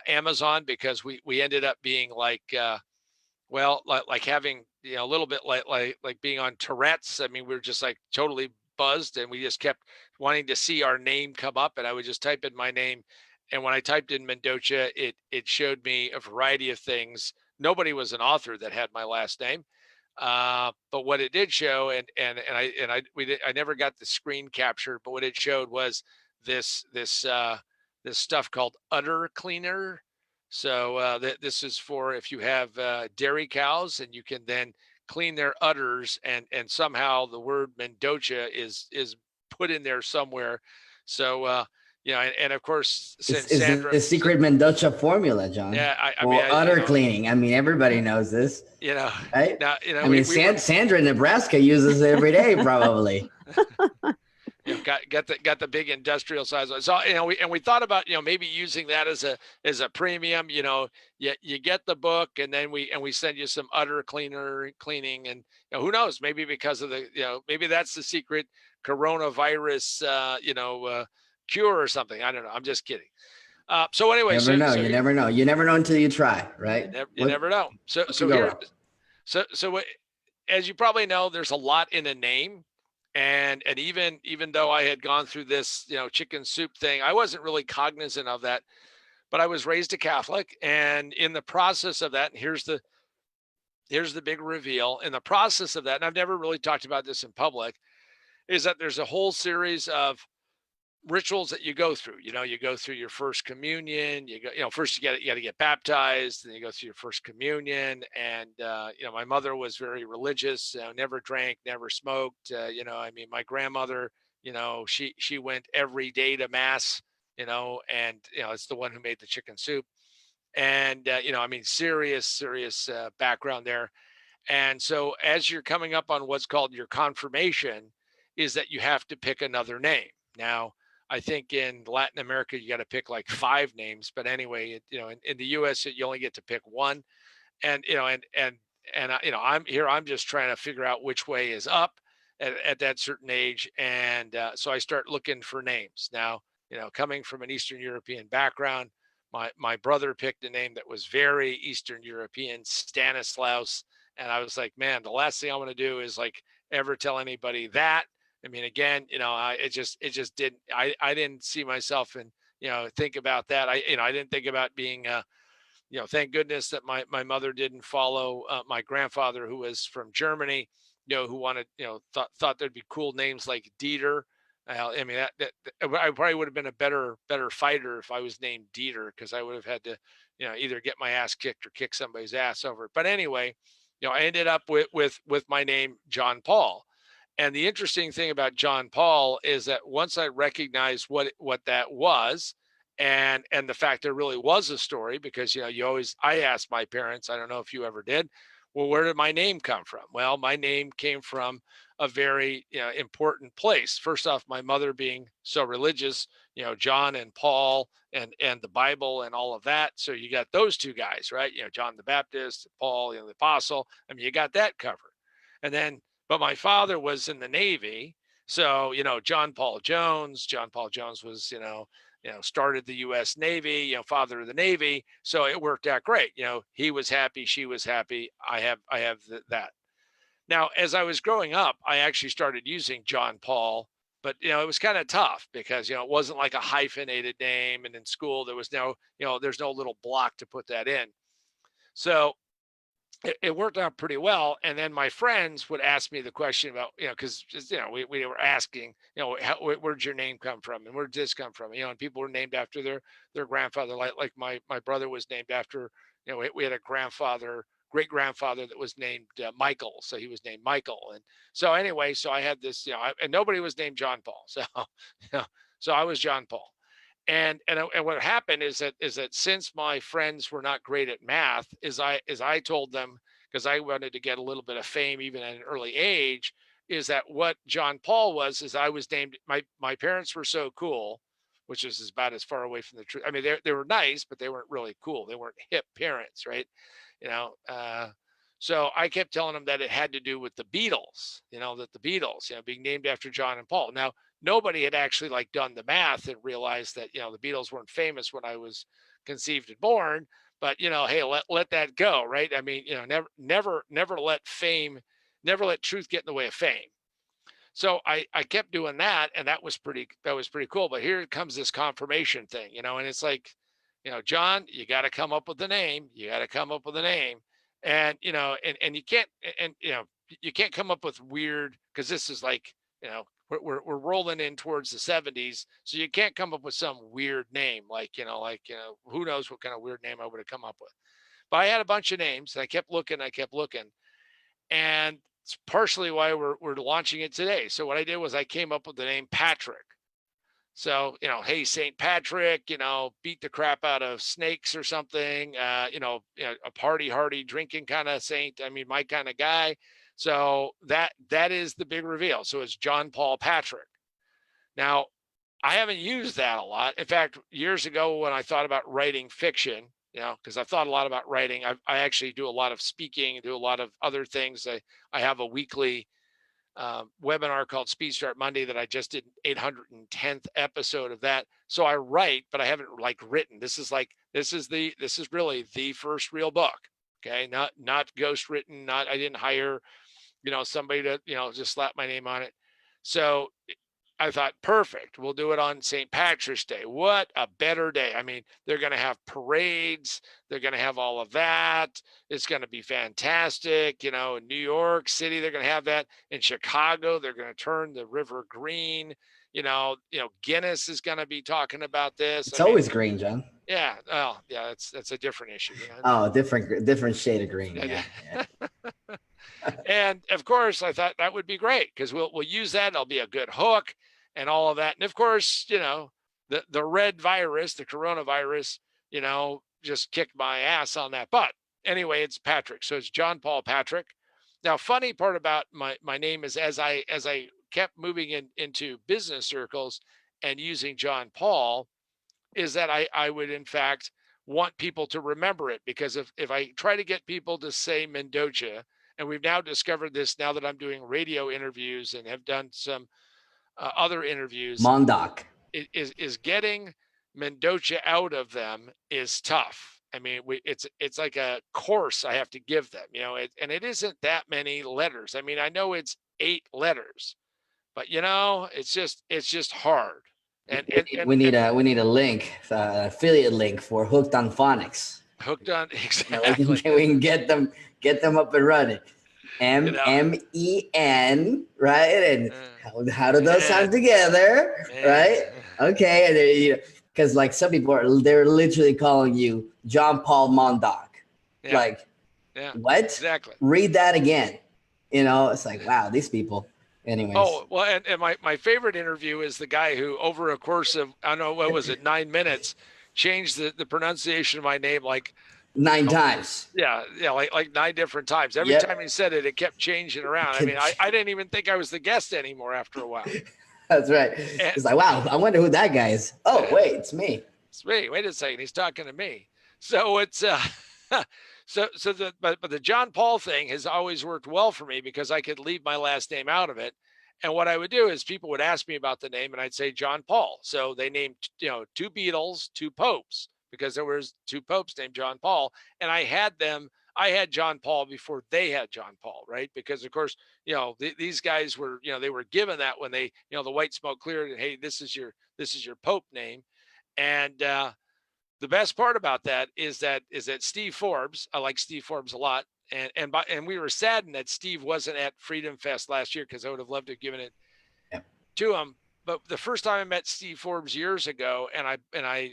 Amazon, because we ended up being like having a little bit like being on Tourette's. I mean, we were just like totally buzzed, and we just kept wanting to see our name come up, and I would just type in my name. And when I typed in Mendocha, it showed me a variety of things. Nobody was an author that had my last name, but what it did show, I never got the screen captured, but what it showed was this stuff called udder cleaner. So this is for if you have dairy cows, and you can then clean their udders, and somehow the word Mendocha is put in there somewhere. So and of course, since is Sandra, the secret Mendocha formula, John. Yeah, udder cleaning. I mean, everybody knows this. Right? Now, Sandra in Nebraska uses it every day, probably. Got the big industrial size. So we thought about maybe using that as a premium. You get the book, and then we send you some udder cleaning, and who knows, maybe because of the maybe that's the secret coronavirus cure or something. I don't know. I'm just kidding. So anyway, you never know. You never know until you try, right? You never know. So as you probably know, there's a lot in a name. And even though I had gone through this, chicken soup thing, I wasn't really cognizant of that, but I was raised a Catholic, and in the process of that, and here's the big reveal, in the process of that, and I've never really talked about this in public, is that there's a whole series of rituals that you go through. You go through your first communion. First you got to get baptized, then you go through your first communion. And my mother was very religious, never drank, never smoked. My grandmother, she went every day to mass, and it's the one who made the chicken soup. And serious background there. And so as you're coming up on what's called your confirmation, is that you have to pick another name. Now, I think in Latin America, you got to pick like 5 names, but anyway, in the US, you only get to pick one. And, I'm just trying to figure out which way is up at that certain age. And so I start looking for names. Now, coming from an Eastern European background, my brother picked a name that was very Eastern European, Stanislaus. And I was like, man, the last thing I want to do is like ever tell anybody that. I mean, again, it just didn't, I didn't see myself and, think about that. I didn't think about being, thank goodness that my mother didn't follow my grandfather, who was from Germany, who wanted, thought there'd be cool names like Dieter. I mean, I probably would have been a better fighter if I was named Dieter, because I would have had to, either get my ass kicked or kick somebody's ass over it. But anyway, I ended up with my name, John Paul. And the interesting thing about John Paul is that once I recognized what that was, and the fact there really was a story, because I asked my parents, I don't know if you ever did, well, where did my name come from? Well, my name came from a very important place. First off, my mother being so religious, John and Paul and the Bible and all of that. So you got those two guys, right? John the Baptist, Paul, the apostle. I mean, you got that covered. And then, but my father was in the Navy. So, John Paul Jones was, started the U.S. Navy, father of the Navy. So it worked out great. He was happy, she was happy. I have that. Now, as I was growing up, I actually started using John Paul, but it was kind of tough because it wasn't like a hyphenated name, and in school there was no, there's no little block to put that in. So it worked out pretty well. And then my friends would ask me the question about, because we were asking, where'd your name come from, and where'd this come from? And people were named after their grandfather. Like my brother was named after, we had a great grandfather that was named Michael, so he was named Michael. And so anyway, so I had this, and nobody was named John Paul, so so I was John Paul. And what happened is that since my friends were not great at math, is I told them, because I wanted to get a little bit of fame even at an early age, is that what John Paul was is I was named, my parents were so cool, which is about as far away from the truth. I mean, they were nice, but they weren't really cool. They weren't hip parents, right? So I kept telling them that it had to do with the Beatles, that the Beatles, being named after John and Paul. Now, nobody had actually like done the math and realized that, the Beatles weren't famous when I was conceived and born, but, hey, let that go. Right. I mean, never let truth get in the way of fame. So I kept doing that, and that was pretty cool. But here comes this confirmation thing, and it's like, John, you got to come up with a name. And, and you can't, you can't come up with weird, because this is like, we're rolling in towards the 70s. So you can't come up with some weird name, like, who knows what kind of weird name I would have come up with. But I had a bunch of names, and I kept looking. And it's partially why we're launching it today. So what I did was I came up with the name Patrick. So, hey, St. Patrick, beat the crap out of snakes or something, a party hardy drinking kind of saint. I mean, my kind of guy. So that is the big reveal. So it's John Paul Patrick. Now, I haven't used that a lot. In fact, years ago when I thought about writing fiction, because I've thought a lot about writing, I actually do a lot of speaking, do a lot of other things. I have a weekly webinar called Speed Start Monday that I just did 810th episode of that. So I write, but I haven't like written. This is really the first real book. Okay. Not ghost written, I didn't hire, somebody to, just slap my name on it. So I thought, perfect. We'll do it on St. Patrick's Day. What a better day. I mean, they're going to have parades. They're going to have all of that. It's going to be fantastic. In New York City, they're going to have that. In Chicago, they're going to turn the river green. Guinness is going to be talking about this. It's always green, John. Yeah. Well, yeah, that's a different issue. Oh, different shade of green. Yeah. And of course, I thought that would be great because we'll use that. It'll be a good hook and all of that. And of course, the red virus, the coronavirus, just kicked my ass on that. But anyway, it's Patrick. So it's John Paul Patrick. Now, funny part about my name is as I kept moving into business circles and using John Paul is that I would in fact want people to remember it, because if I try to get people to say Mendocha, and we've now discovered this now that I'm doing radio interviews and have done some other interviews, Mondoc. Is getting Mendocha out of them is tough. I mean, it's like a course I have to give them, and it isn't that many letters. I mean, I know it's 8 letters, but it's just hard. And we need a link, affiliate link for Hooked on Phonics. Hooked on, exactly. We can get them up and running. MEN, right? And how do those sound together, right? Okay, and because like some people they're literally calling you John Paul Mondoc, like, what? Exactly. Read that again. It's like, wow, these people. Anyways. Oh, well, and my favorite interview is the guy who, over a course of, I don't know, what was it, 9 minutes, changed the pronunciation of my name like 9 times. Yeah, like 9 different times. Every time he said it, it kept changing around. I mean, I didn't even think I was the guest anymore after a while. That's right. It's like, wow, I wonder who that guy is. Oh, wait, it's me. It's me. Wait a second, he's talking to me. So it's but the John Paul thing has always worked well for me, because I could leave my last name out of it. And what I would do is people would ask me about the name and I'd say John Paul. So they named, 2 Beatles, 2 popes, because there was 2 popes named John Paul. And I had John Paul before they had John Paul, right? Because of course, these guys were, they were given that when they, the white smoke cleared and, hey, this is your pope name. And the best part about that is that Steve Forbes, I like Steve Forbes a lot. And we were saddened that Steve wasn't at Freedom Fest last year, because I would have loved to have given it to him. But the first time I met Steve Forbes years ago, and I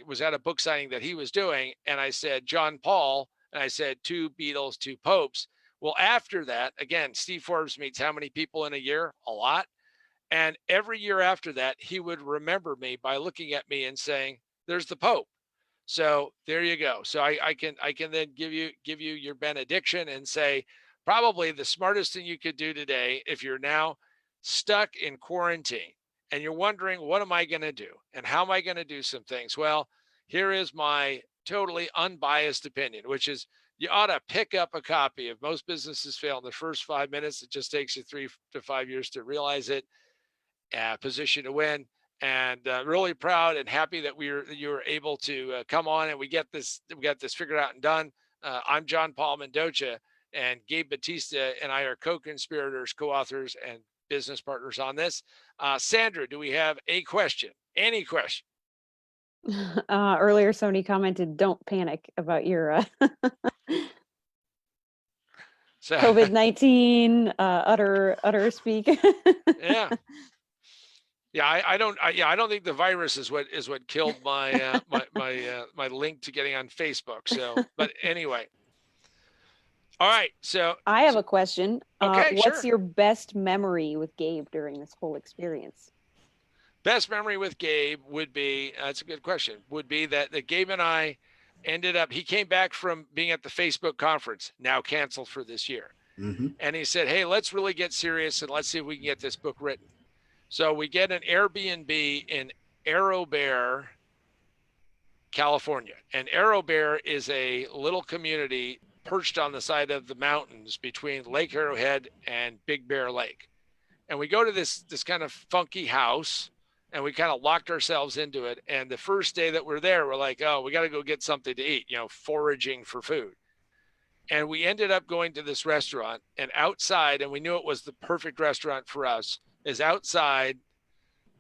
was at a book signing that he was doing, and I said John Paul, and I said 2 Beatles, 2 popes. Well, after that, again, Steve Forbes meets how many people in a year? A lot. And every year after that, he would remember me by looking at me and saying, "There's the Pope." So there you go. So I can then give you your benediction and say, probably the smartest thing you could do today, if you're now stuck in quarantine and you're wondering, what am I going to do? And how am I going to do some things? Well, here is my totally unbiased opinion, which is you ought to pick up a copy of Most Businesses Fail in the First 5 Minutes. It just takes you 3 to 5 years to realize it. Position to Win. And really proud and happy that you were able to come on and we got this figured out and done. I'm John Paul Mendocha, and Gabe Batista and I are co-conspirators, co-authors, and business partners on this. Sandra, do we have a question? Any question? Earlier, somebody commented, "Don't panic about your COVID-19 utter speak." Yeah. Yeah, I don't think the virus is what killed my my link to getting on Facebook. So, but anyway, all right. So I have a question. Okay, what's sure. your best memory with Gabe during this whole experience? Best memory with Gabe would be, that's a good question, would be that Gabe and I ended up, he came back from being at the Facebook conference, now canceled for this year. Mm-hmm. And he said, hey, let's really get serious and let's see if we can get this book written. So we get an Airbnb in Arrow Bear, California. And Arrow Bear is a little community perched on the side of the mountains between Lake Arrowhead and Big Bear Lake. And we go to this kind of funky house, and we kind of locked ourselves into it. And the first day that we're there, we're like, oh, we got to go get something to eat, foraging for food. And we ended up going to this restaurant, and outside, and we knew it was the perfect restaurant for us, is outside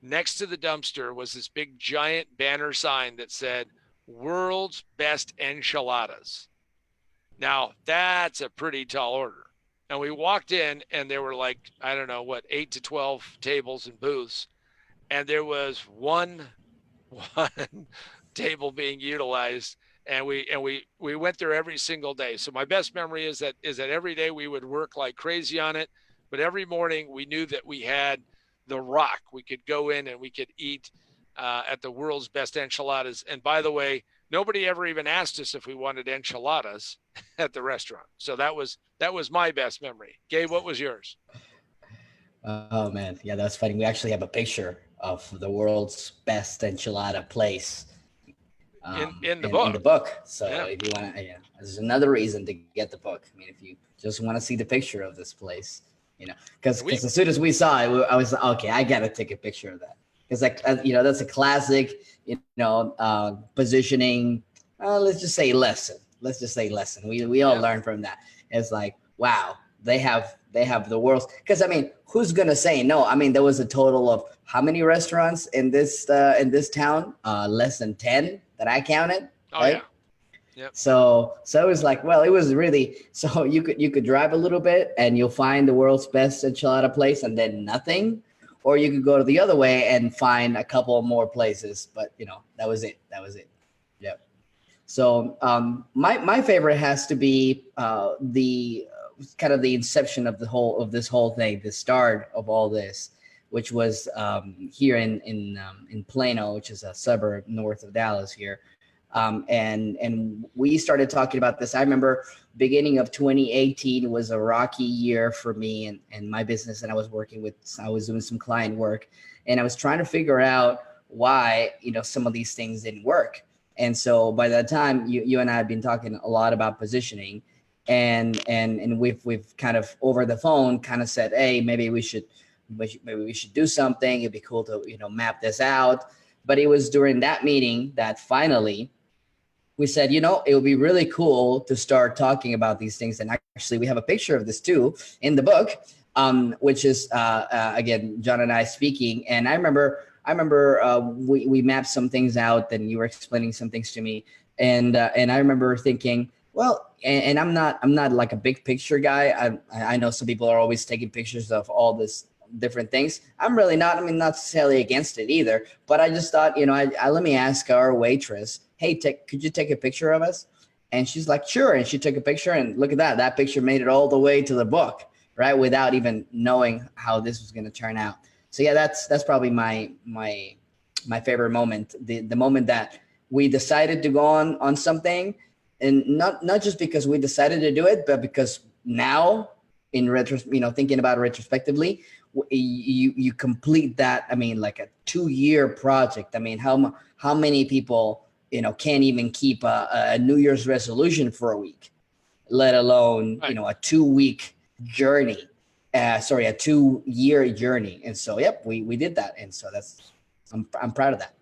next to the dumpster was this big giant banner sign that said, "World's Best Enchiladas." Now, that's a pretty tall order. And we walked in, and there were like, I don't know, 8 to 12 tables and booths. And there was one table being utilized. And we went there every single day. So my best memory is that every day we would work like crazy on it. But every morning we knew that we had the rock. We could go in and we could eat at the World's Best Enchiladas. And by the way, nobody ever even asked us if we wanted enchiladas at the restaurant. So that was my best memory. Gabe, what was yours? Oh man, yeah, that's funny. We actually have a picture of the world's best enchilada place in the in the book. book. So Yeah. if you want to, yeah, there's another reason to get the book. I mean, if you just want to see the picture of this place, because We as soon as we saw it, I was like, okay, I gotta take a picture of that because like that's a classic, positioning. Let's just say lesson. Let's just say lesson. We all Yeah. learn from that. It's like, wow, they have the world's, because I mean, who's gonna say no? I mean, there was a total of how many restaurants in this town? Less than 10 that I counted, Oh right? yeah. Yep. So it was like, well, it was really, so you could drive a little bit and you'll find the world's best enchilada place and then nothing, or you could go to the other way and find a couple more places, but that was it. That was it. Yep. So my favorite has to be the kind of the inception of this whole thing, the start of all this, which was here in Plano, which is a suburb north of Dallas here. And we started talking about this. I remember beginning of 2018 was a rocky year for me and my business, and I was working with. I was doing some client work, and I was trying to figure out why some of these things didn't work. And so by that time, you and I had been talking a lot about positioning, and we've kind of over the phone kind of said, hey, maybe we should do something. It'd be cool to map this out. But it was during that meeting that finally we said, it would be really cool to start talking about these things. And actually, we have a picture of this too in the book, which is again John and I speaking. And I remember we mapped some things out, and you were explaining some things to me, and I remember thinking, well, and I'm not like a big picture guy. I know some people are always taking pictures of all this different things. I'm really not. I mean, not necessarily against it either. But I just thought, I let me ask our waitress, hey, could you take a picture of us? And she's like, sure. And she took a picture, and look at that. That picture made it all the way to the book, right? Without even knowing how this was going to turn out. So yeah, that's probably my favorite moment. The moment that we decided to go on something, and not just because we decided to do it, but because now in thinking about it retrospectively, you complete that. I mean, like a 2-year project. I mean, how many people can't even keep a New Year's resolution for a week, let alone Right. A 2-week journey. A 2-year journey. And so, yep, we did that, and so I'm proud of that.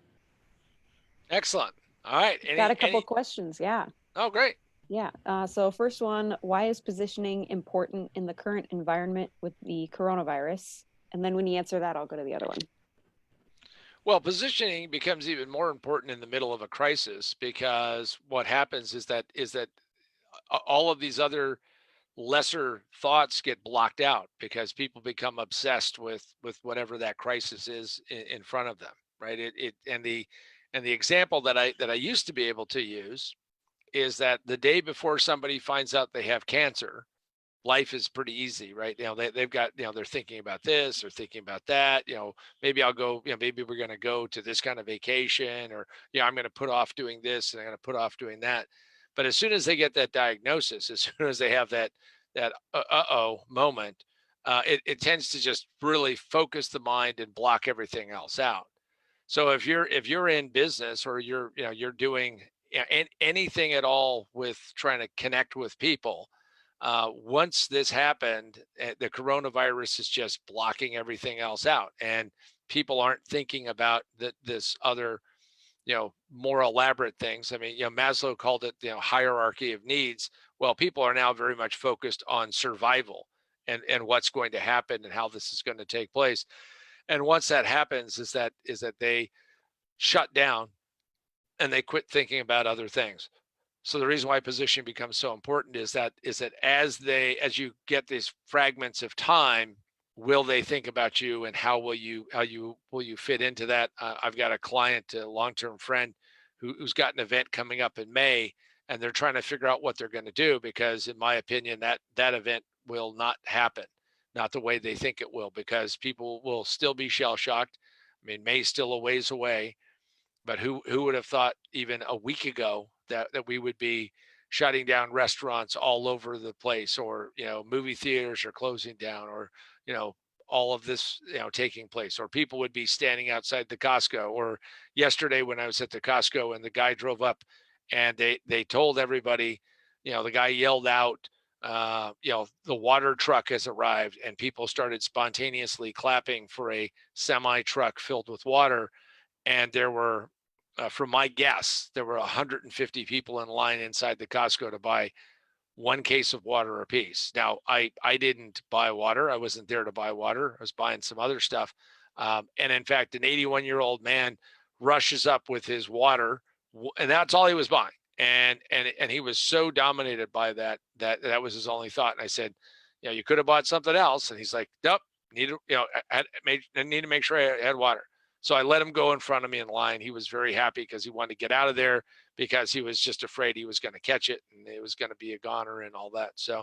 Excellent. All right. Got a couple questions. Yeah. Oh, great. Yeah. So first one, why is positioning important in the current environment with the coronavirus? And then when you answer that, I'll go to the other one. Well, positioning becomes even more important in the middle of a crisis, because what happens is that all of these other lesser thoughts get blocked out because people become obsessed with whatever that crisis is in front of them, right? And the example that I used to be able to use is that the day before somebody finds out they have cancer, life is pretty easy, right? They've got, they're thinking about this or thinking about that. Maybe I'll go, maybe we're going to go to this kind of vacation, or, I'm going to put off doing this and I'm going to put off doing that. But as soon as they get that diagnosis, as soon as they have that uh-oh moment, it tends to just really focus the mind and block everything else out. So if you're in business, or you're doing anything at all with trying to connect with people, once this happened, the coronavirus is just blocking everything else out, and people aren't thinking about this other, more elaborate things. I mean, Maslow called it, hierarchy of needs. Well, people are now very much focused on survival and what's going to happen and how this is going to take place. And once that happens, is that they shut down and they quit thinking about other things. So the reason why positioning becomes so important is that as you get these fragments of time, will they think about you, and how will you fit into that? I've got a client, a long-term friend, who's got an event coming up in May, and they're trying to figure out what they're going to do, because in my opinion, that event will not happen, not the way they think it will, because people will still be shell shocked. I mean, May's still a ways away, but who would have thought even a week ago that we would be shutting down restaurants all over the place, or movie theaters are closing down, or all of this, taking place, or people would be standing outside the Costco. Or yesterday when I was at the Costco and the guy drove up and they told everybody, the guy yelled out, the water truck has arrived, and people started spontaneously clapping for a semi truck filled with water. And there were, from my guess, there were 150 people in line inside the Costco to buy one case of water apiece. Now, I didn't buy water. I wasn't there to buy water. I was buying some other stuff. And in fact, an 81-year-old man rushes up with his water, and that's all he was buying. And he was so dominated by that was his only thought. And I said, you could have bought something else. And he's like, nope, need to make sure I had water. So I let him go in front of me in line. He was very happy because he wanted to get out of there, because he was just afraid he was going to catch it and it was going to be a goner and all that. So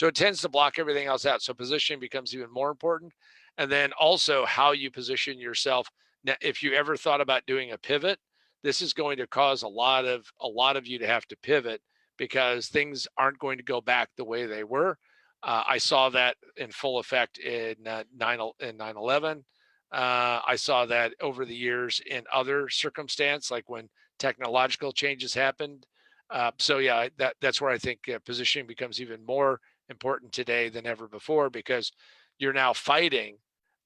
it tends to block everything else out. So positioning becomes even more important. And then also how you position yourself. Now, if you ever thought about doing a pivot, this is going to cause a lot of you to have to pivot, because things aren't going to go back the way they were. I saw that in full effect in 9/11. I saw that over the years in other circumstances, like when technological changes happened. So yeah, that's where I think positioning becomes even more important today than ever before, because you're now fighting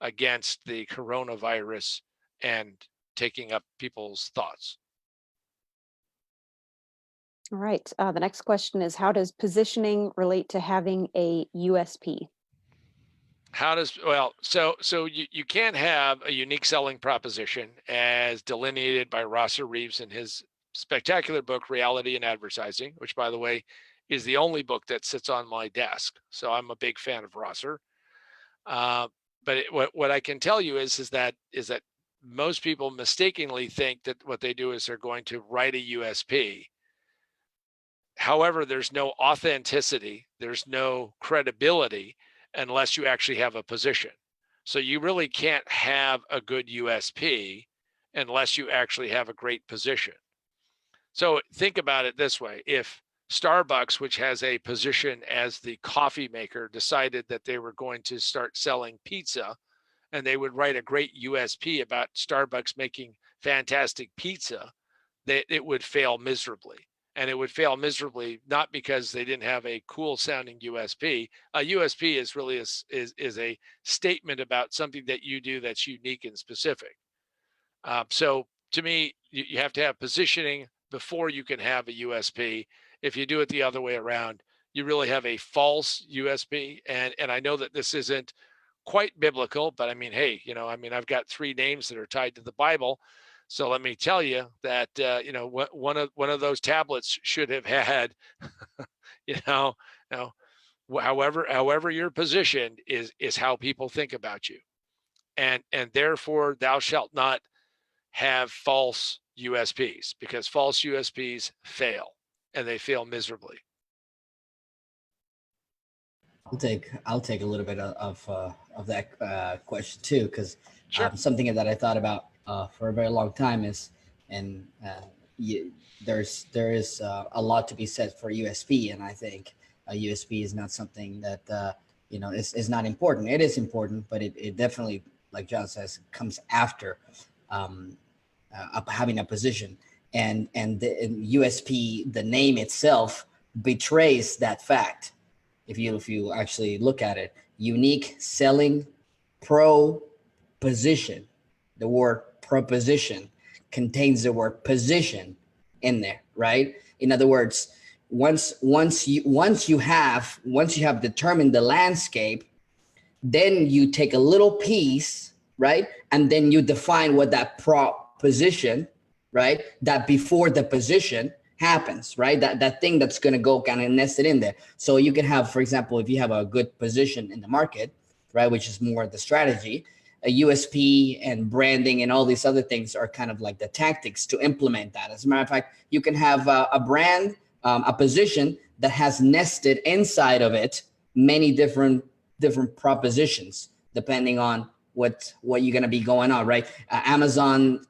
against the coronavirus and taking up people's thoughts. All right. The next question is, how does positioning relate to having a USP? So you can't have a unique selling proposition as delineated by Rosser Reeves in his spectacular book, Reality in Advertising, which, by the way, is the only book that sits on my desk. So I'm a big fan of Rosser. But what I can tell you is that most people mistakenly think that what they do is they're going to write a USP. However, there's no authenticity, there's no credibility unless you actually have a position. So you really can't have a good USP unless you actually have a great position. So think about it this way. If Starbucks, which has a position as the coffee maker, decided that they were going to start selling pizza, and they would write a great USP about Starbucks making fantastic pizza, that it would fail miserably. And it would fail miserably not because they didn't have a cool sounding USP. A USP is really is a statement about something that you do that's unique and specific. So to me, you have to have positioning before you can have a USP. If you do it the other way around, you really have a false USP. And I know that this isn't quite biblical, but I mean, hey, I've got 3 names that are tied to the Bible. So let me tell you that, one of those tablets should have had, however you're positioned is how people think about you. And therefore thou shalt not have false USPs, because false USPs fail, and they fail miserably. I'll take a little bit of that question too, because Sure. Something that I thought about for a very long time is, and there is a lot to be said for USP, and I think a USP is not something that is not important. It is important, but it definitely, like John says, comes after having a position, and the USP, the name itself, betrays that fact. If you actually look at it, unique selling proposition, the word proposition contains the word position in there, right? In other words, once you have determined the landscape, then you take a little piece, right? And then you define what that proposition, right? That before the position happens, right? That thing that's going to go kind of nested in there. So you can have, for example, if you have a good position in the market, right, which is more the strategy, a USP and branding and all these other things are kind of like the tactics to implement that. As a matter of fact, you can have a brand, a position that has nested inside of it many different propositions, depending on what you're going to be going on, right? Amazon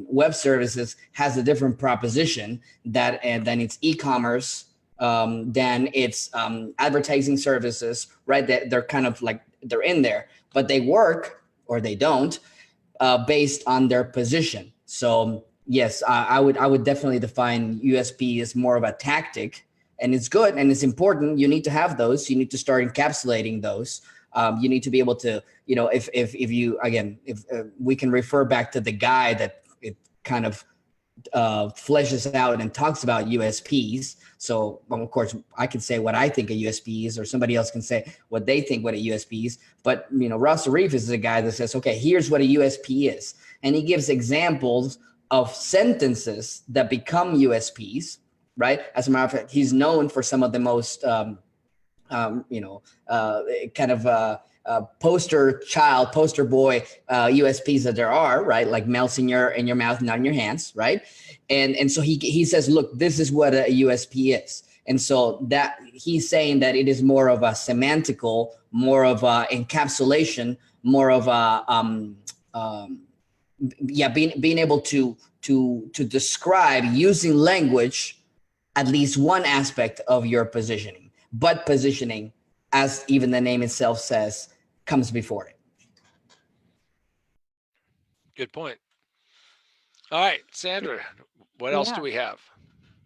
Web Services has a different proposition than its e-commerce then it's advertising services, right? That they're kind of like they're in there, but they work or they don't based on their position. So yes, I would definitely define USP as more of a tactic, and it's good and it's important. You need to have those. You need to start encapsulating those. You need to be able to, if you again, if we can refer back to the guy that it kind of fleshes out and talks about USPs. So, of course, I can say what I think a USP is, or somebody else can say what they think what a USP is. But Ross Arif is a guy that says, okay, here's what a USP is, and he gives examples of sentences that become USPs. Right. As a matter of fact, he's known for some of the most, kind of poster boy USPs that there are, right? Like melts in your mouth, not in your hands, right? And so he says, look, this is what a USP is. And so that he's saying that it is more of a semantical, more of a encapsulation, more of a being able to describe using language at least one aspect of your positioning, but positioning, as even the name itself says, comes before it. Good point. All right, Sandra, what else do we have?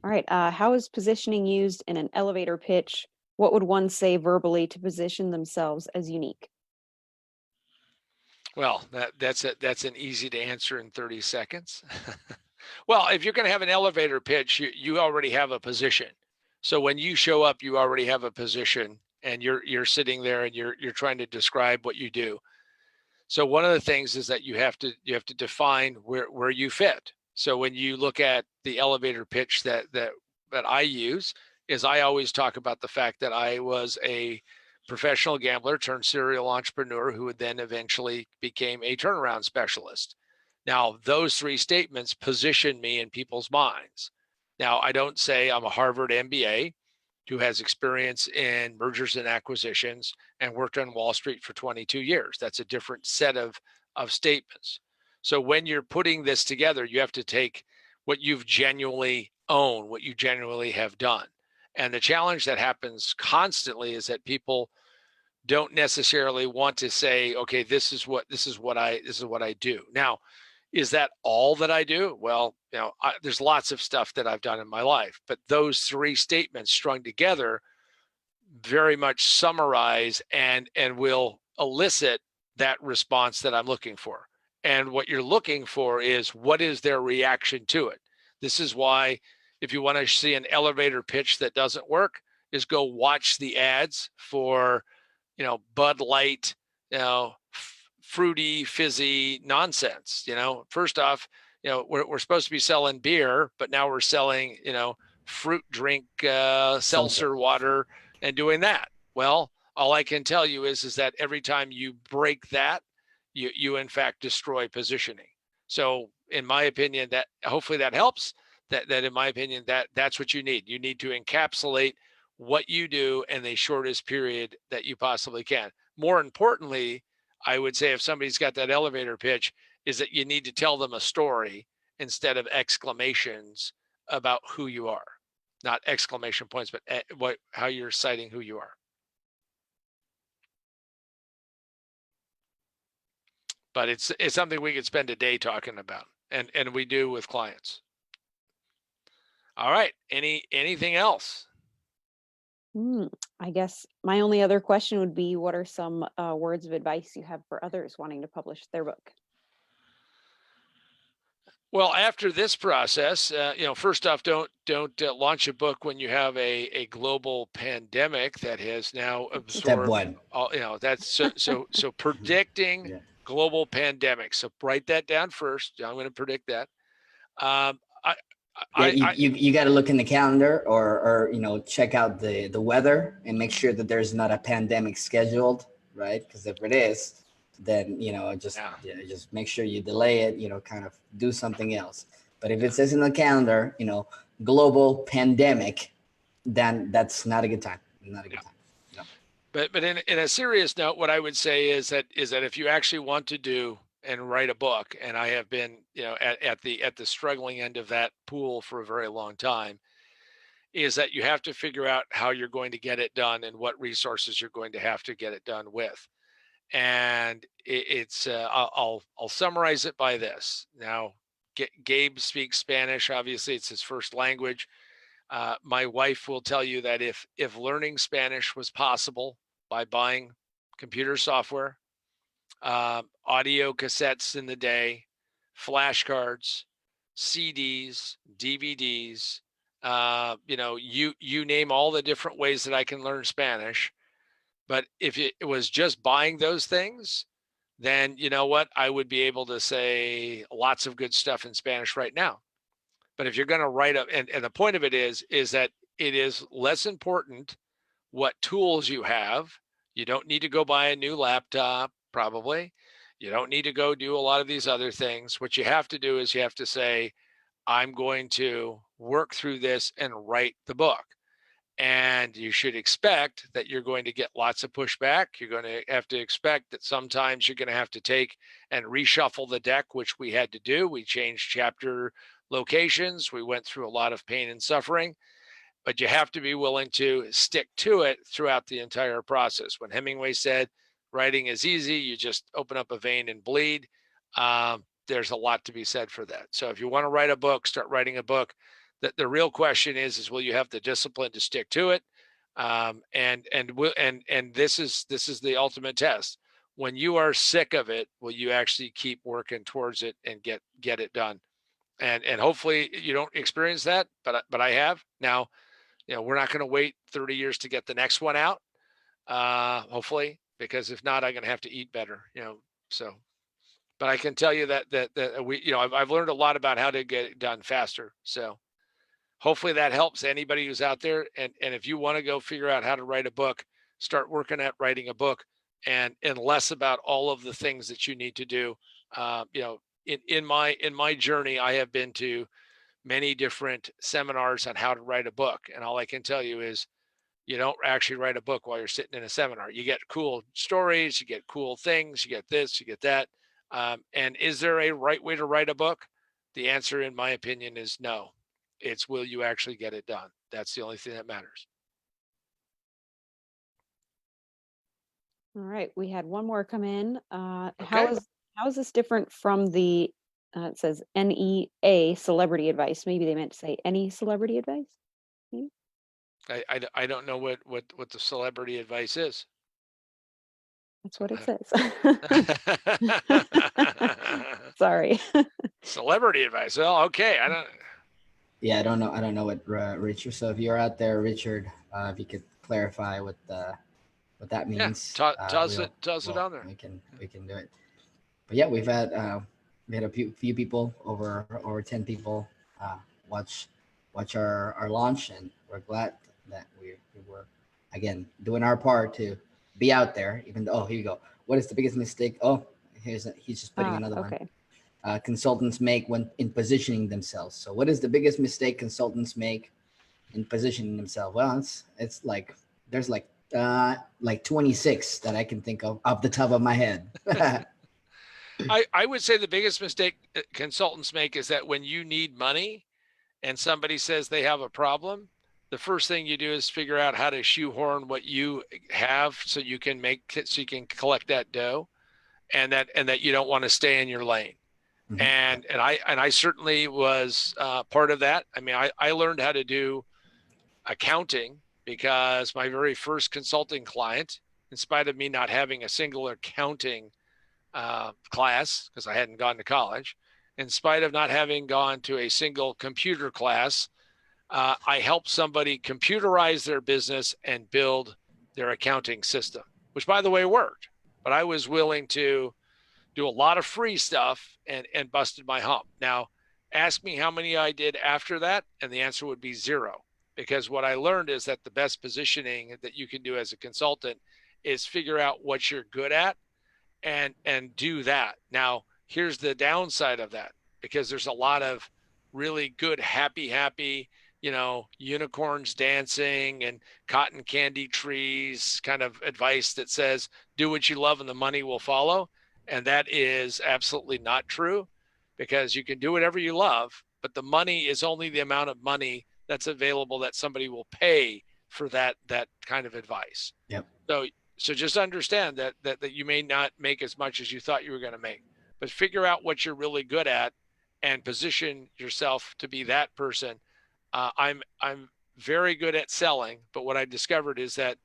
All right. How is positioning used in an elevator pitch? What would one say verbally to position themselves as unique? Well, that's an easy to answer in 30 seconds. Well, if you're going to have an elevator pitch, you already have a position. So when you show up, you already have a position, and you're sitting there and you're trying to describe what you do. So one of the things is that you have to define where you fit. So when you look at the elevator pitch that I use, is I always talk about the fact that I was a professional gambler turned serial entrepreneur who then eventually became a turnaround specialist. Now, those three statements position me in people's minds. Now, I don't say I'm a Harvard MBA who has experience in mergers and acquisitions and worked on Wall Street for 22 years. That's a different set of statements. So when you're putting this together, you have to take what you've genuinely owned, what you genuinely have done. And the challenge that happens constantly is that people don't necessarily want to say, okay, this is what I do. Now, is that all that I do? Well, there's lots of stuff that I've done in my life, but those three statements strung together very much summarize and will elicit that response that I'm looking for. And what you're looking for is, what is their reaction to it? This is why, if you want to see an elevator pitch that doesn't work, is go watch the ads for, Bud Light, fruity, fizzy nonsense. First off, we're supposed to be selling beer, but now we're selling, fruit drink, seltzer water, and doing that. Well, all I can tell you is that every time you break that, you in fact destroy positioning. So in my opinion, that hopefully that helps. That in my opinion, that's what you need. You need to encapsulate what you do in the shortest period that you possibly can. More importantly, I would say if somebody's got that elevator pitch, is that you need to tell them a story instead of exclamations about who you are. Not exclamation points, but how you're citing who you are. But it's something we could spend a day talking about, and we do with clients. All right. Anything else? I guess my only other question would be, what are some words of advice you have for others wanting to publish their book? Well, after this process, first off, don't launch a book when you have a global pandemic that has now absorbed. Step one. That's so predicting Yeah. global pandemic. So write that down first. I'm going to predict that. You got to look in the calendar or check out the weather and make sure that there's not a pandemic scheduled, right? Because if it is, then just make sure you delay it, kind of do something else. But if it says in the calendar, global pandemic, then that's not a good time. Not a good time. No. But in a serious note, what I would say is that if you actually want to do and write a book, and I have been, at the struggling end of that pool for a very long time, is that you have to figure out how you're going to get it done and what resources you're going to have to get it done with. And I'll summarize it by this. Now, Gabe speaks Spanish. Obviously, it's his first language. My wife will tell you that if learning Spanish was possible by buying computer software, audio cassettes in the day, flashcards, CDs, DVDs, you name all the different ways that I can learn Spanish. But if it was just buying those things, then you know what? I would be able to say lots of good stuff in Spanish right now. But if you're going to write up, and the point of it is that it is less important what tools you have. You don't need to go buy a new laptop, probably. You don't need to go do a lot of these other things. What you have to do is you have to say, I'm going to work through this and write the book. And you should expect that you're going to get lots of pushback. You're going to have to expect that sometimes you're going to have to take and reshuffle the deck, which we had to do. We changed chapter locations. We went through a lot of pain and suffering, but you have to be willing to stick to it throughout the entire process. When Hemingway said, writing is easy, you just open up a vein and bleed. There's a lot to be said for that. So if you want to write a book, start writing a book. The real question is will you have the discipline to stick to it? And this is the ultimate test. When you are sick of it, will you actually keep working towards it and get it done? And hopefully you don't experience that, but I have. Now, we're not going to wait 30 years to get the next one out. Hopefully, because if not, I'm going to have to eat better. So. But I can tell you that we, I've learned a lot about how to get it done faster. So hopefully that helps anybody who's out there. And if you want to go figure out how to write a book, start working at writing a book, and less about all of the things that you need to do. In my journey, I have been to many different seminars on how to write a book. And all I can tell you is you don't actually write a book while you're sitting in a seminar. You get cool stories, you get cool things, you get this, you get that. And is there a right way to write a book? The answer, in my opinion, is no. It's will you actually get it done? That's the only thing that matters. All right, we had one more come in. Okay. How is this different from the it says NEA celebrity advice? Maybe they meant to say any celebrity advice. I don't know what the celebrity advice is. That's what it says. Sorry. Celebrity advice. Well, okay. I don't know what Richard. So if you're out there, Richard, if you could clarify what that means. Yeah, toss it on there. We can do it. But yeah, we had a few people, over 10 people watch our launch, and we're glad that we were again doing our part to be out there. Even though, here you go. What is the biggest mistake? Oh, he's just putting another one. Consultants make when in positioning themselves. So what is the biggest mistake consultants make in positioning themselves? Well, it's like there's like 26 that I can think of off the top of my head. I would say the biggest mistake consultants make is that when you need money and somebody says they have a problem, the first thing you do is figure out how to shoehorn what you have so you can collect that dough, and that you don't want to stay in your lane. Mm-hmm. And I certainly was part of that. I mean, I learned how to do accounting because my very first consulting client, in spite of me not having a single accounting class because I hadn't gone to college, in spite of not having gone to a single computer class, I helped somebody computerize their business and build their accounting system, which, by the way, worked. But I was willing to do a lot of free stuff and busted my hump. Now, ask me how many I did after that, and the answer would be 0. Because what I learned is that the best positioning that you can do as a consultant is figure out what you're good at and do that. Now, here's the downside of that, because there's a lot of really good, happy, unicorns dancing and cotton candy trees kind of advice that says, do what you love and the money will follow. And that is absolutely not true, because you can do whatever you love, but the money is only the amount of money that's available that somebody will pay for that kind of advice. Yep. So just understand that you may not make as much as you thought you were going to make, but figure out what you're really good at and position yourself to be that person. I'm very good at selling, but what I discovered is that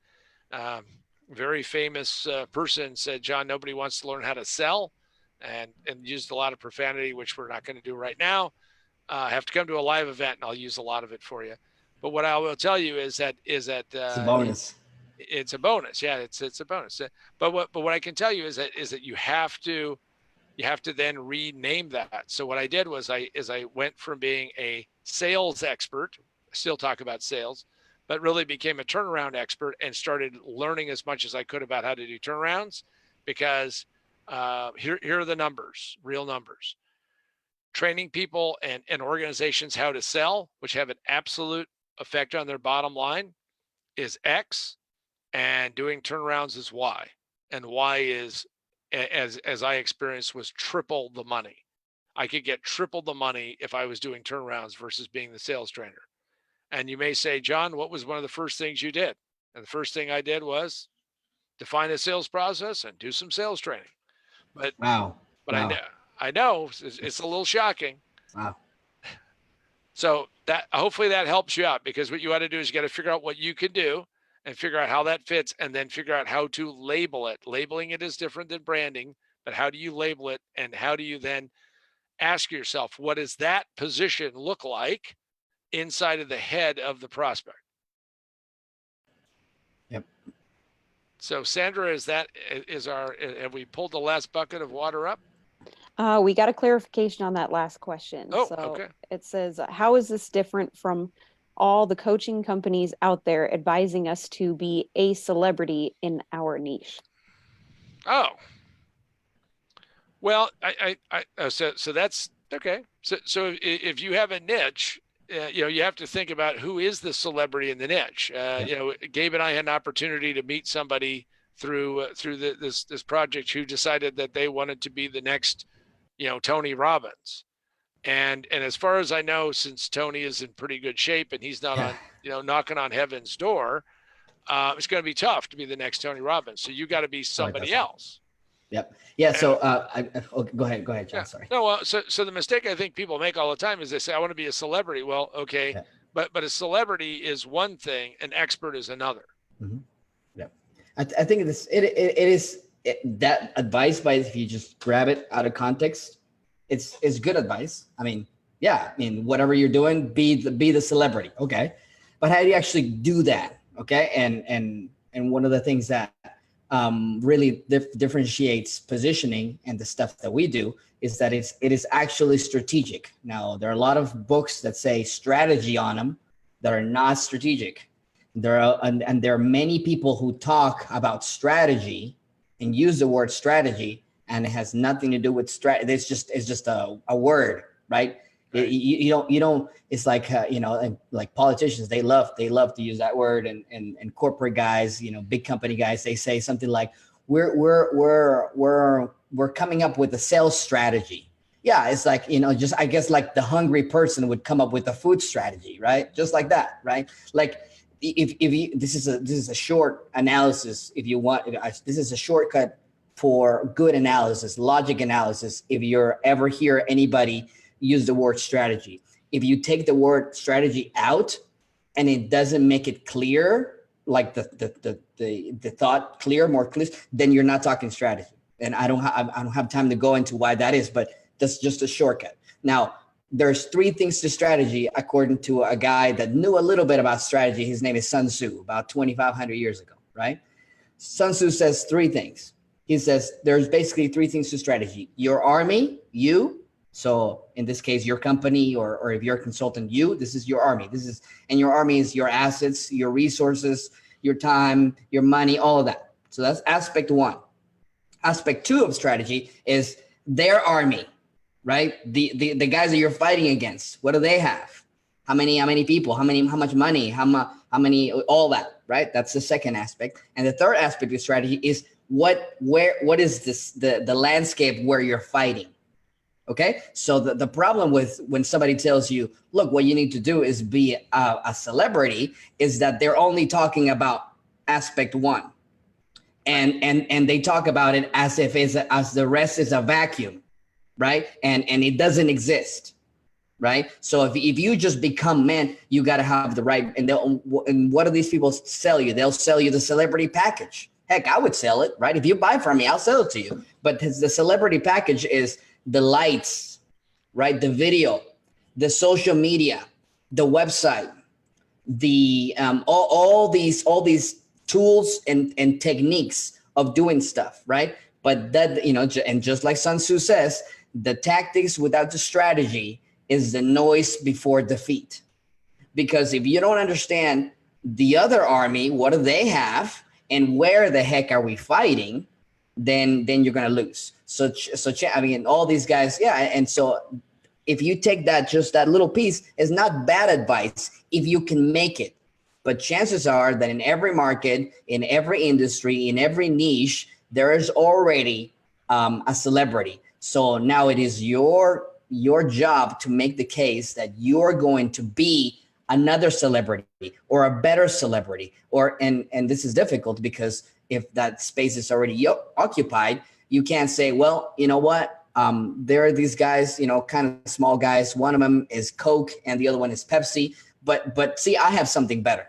very famous person said, John, nobody wants to learn how to sell, and used a lot of profanity, which we're not going to do right now. Have to come to a live event and I'll use a lot of it for you. But what I will tell you is that it's a bonus. It's a bonus. Yeah, it's a bonus. But what I can tell you is that you have to then rename that. So what I did was I went from being a sales expert, still talk about sales, but really became a turnaround expert and started learning as much as I could about how to do turnarounds, because here are the numbers, real numbers. Training people and organizations how to sell, which have an absolute effect on their bottom line, is X, and doing turnarounds is Y. And Y is, as I experienced, was triple the money. I could get triple the money if I was doing turnarounds versus being the sales trainer. And you may say, John, what was one of the first things you did? And the first thing I did was define a sales process and do some sales training. But wow. I know it's a little shocking. Wow. So that hopefully that helps you out, because what you got to do is you got to figure out what you can do and figure out how that fits, and then figure out how to label it. Labeling it is different than branding, but how do you label it, and how do you then ask yourself, what does that position look like inside of the head of the prospect? Yep. So Sandra, have we pulled the last bucket of water up? We got a clarification on that last question. Oh, so okay. It says, how is this different from all the coaching companies out there advising us to be a celebrity in our niche? Oh, well, so that's okay. So if you have a niche, you have to think about who is the celebrity in the niche. Gabe and I had an opportunity to meet somebody through this project who decided that they wanted to be the next, Tony Robbins. And as far as I know, since Tony is in pretty good shape and he's not on, knocking on heaven's door, it's going to be tough to be the next Tony Robbins. So you got to be somebody else. Yep. Yeah. So go ahead, John. Yeah. Sorry. No, well, so the mistake I think people make all the time is they say, I want to be a celebrity. Well, okay. Yeah. But a celebrity is one thing, an expert is another. Mm-hmm. Yeah. I think that advice, if you just grab it out of context, it's good advice. I mean, whatever you're doing, be the celebrity. Okay. But how do you actually do that? Okay. And one of the things that really differentiates positioning and the stuff that we do is that it is actually strategic. Now, there are a lot of books that say strategy on them that are not strategic. There are many people who talk about strategy and use the word strategy, and it has nothing to do with strategy. It's just a word, right? Right. You don't. It's like like politicians. They love to use that word, and corporate guys, big company guys. They say something like, "We're coming up with a sales strategy." Yeah, it's like I guess like the hungry person would come up with a food strategy, right? Just like that, right? Like if you, this is a short analysis. If you want, this is a shortcut for good analysis, logic analysis. If you're ever hear anybody use the word strategy, if you take the word strategy out and it doesn't make it clear, like the thought more clear, then you're not talking strategy. And I don't have time to go into why that is, but that's just a shortcut. Now, there's 3 things to strategy according to a guy that knew a little bit about strategy. His name is Sun Tzu, about 2,500 years ago, right? Sun Tzu says 3 things. He says there's basically 3 things to strategy: your army, you. So in this case, your company, or if you're a consultant, this is your army. And your army is your assets, your resources, your time, your money, all of that. So that's aspect 1. Aspect 2 of strategy is their army, right? The guys that you're fighting against. What do they have? How many people? How much money? How many? All that, right? That's the second aspect. And the third aspect of strategy is what is this the landscape where you're fighting. Okay. So the problem with when somebody tells you, look, what you need to do is be a celebrity, is that they're only talking about aspect one. And they talk about it as if as the rest is a vacuum, right? And it doesn't exist, right? So if you just become men, you got to have the right. And what do these people sell you? They'll sell you the celebrity package. Heck, I would sell it, right? If you buy from me, I'll sell it to you. But the celebrity package is the lights, right? The video, the social media, the website, the all these tools and techniques of doing stuff, right? But that, and just like Sun Tzu says, the tactics without the strategy is the noise before defeat. Because if you don't understand the other army, what do they have, and where the heck are we fighting, then you're gonna lose. So I mean, all these guys, yeah. And so if you take just that little piece, it's not bad advice if you can make it. But chances are that in every market, in every industry, in every niche, there is already a celebrity. So now it is your job to make the case that you're going to be another celebrity or a better celebrity. And this is difficult because if that space is already occupied, you can't say, well, you know what? There are these guys, kind of small guys. One of them is Coke and the other one is Pepsi. But see, I have something better.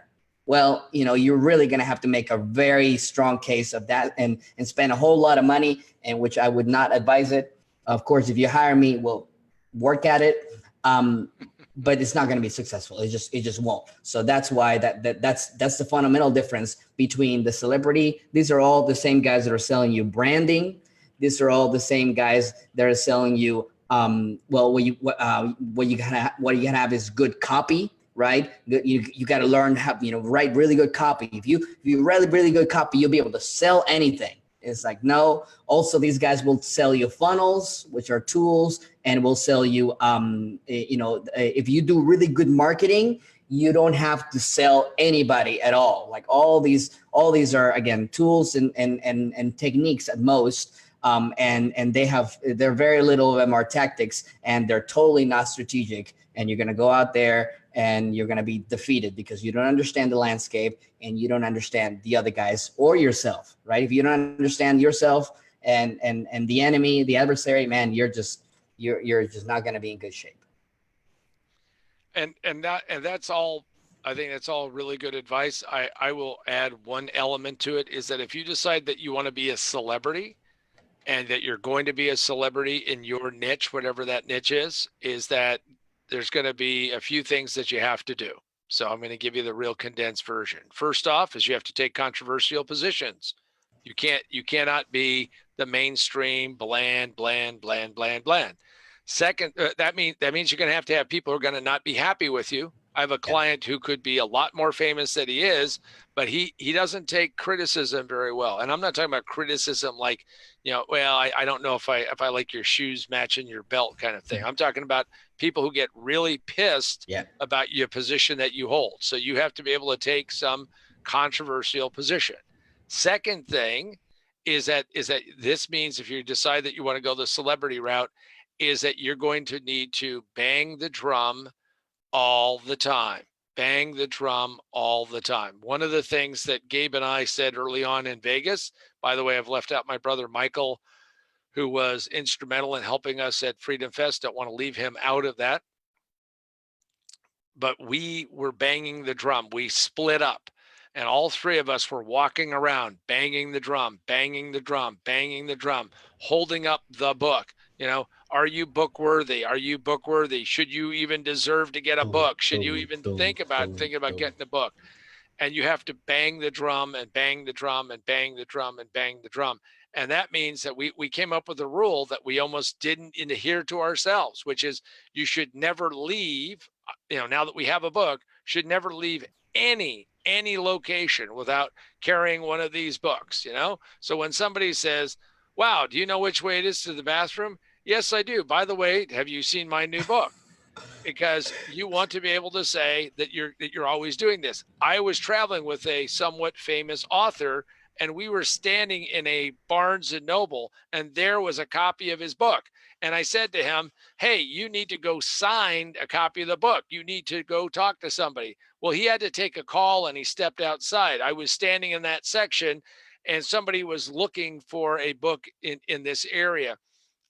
Well, you're really going to have to make a very strong case of that and spend a whole lot of money, and which I would not advise it. Of course, if you hire me, we'll work at it. But it's not going to be successful. It just won't. So that's why that's the fundamental difference between the celebrity. These are all the same guys that are selling you branding. These are all the same guys that are selling you. What you gotta have is good copy, right? You got to learn how write really good copy. If you write really good copy, you'll be able to sell anything. It's like, no. Also, these guys will sell you funnels, which are tools, and will sell you, if you do really good marketing, you don't have to sell anybody at all. Like all these are, again, tools and techniques at most. And they're very little of them are tactics, and they're totally not strategic. And you're going to go out there and you're going to be defeated because you don't understand the landscape and you don't understand the other guys or yourself, right? If you don't understand yourself and the enemy, the adversary, man, you're just not going to be in good shape. And that's all. I think that's all really good advice. I will add one element to it, is that if you decide that you want to be a celebrity, and that you're going to be a celebrity in your niche, whatever that niche is that there's going to be a few things that you have to do. So I'm going to give you the real condensed version. First off is you have to take controversial positions. You cannot be the mainstream bland. Second, that means you're going to have people who are going to not be happy with you. I have a client who could be a lot more famous than he is, but he doesn't take criticism very well. And I'm not talking about criticism like, well, I don't know if I like your shoes matching your belt kind of thing. I'm talking about people who get really pissed about your position that you hold. So you have to be able to take some controversial position. Second thing is that this means if you decide that you want to go the celebrity route, is that you're going to need to bang the drum all the time. Bang the drum all the time. One of the things that Gabe and I said early on in Vegas, by the way, I've left out my brother Michael, who was instrumental in helping us at Freedom Fest. Don't want to leave him out of that. But we were banging the drum. We split up, and all three of us were walking around, banging the drum, holding up the book. Are you book worthy? Are you book worthy? Should you even deserve to get a book? Should you even think about getting a book? And you have to bang the drum and bang the drum and bang the drum and bang the drum. And that means that we came up with a rule that we almost didn't adhere to ourselves, which is you should never leave, now that we have a book, should never leave any location without carrying one of these books, So when somebody says, wow, do you know which way it is to the bathroom? Yes, I do. By the way, have you seen my new book? Because you want to be able to say that you're always doing this. I was traveling with a somewhat famous author, and we were standing in a Barnes and Noble, and there was a copy of his book. And I said to him, hey, you need to go sign a copy of the book. You need to go talk to somebody. Well, he had to take a call and he stepped outside. I was standing in that section and somebody was looking for a book in this area.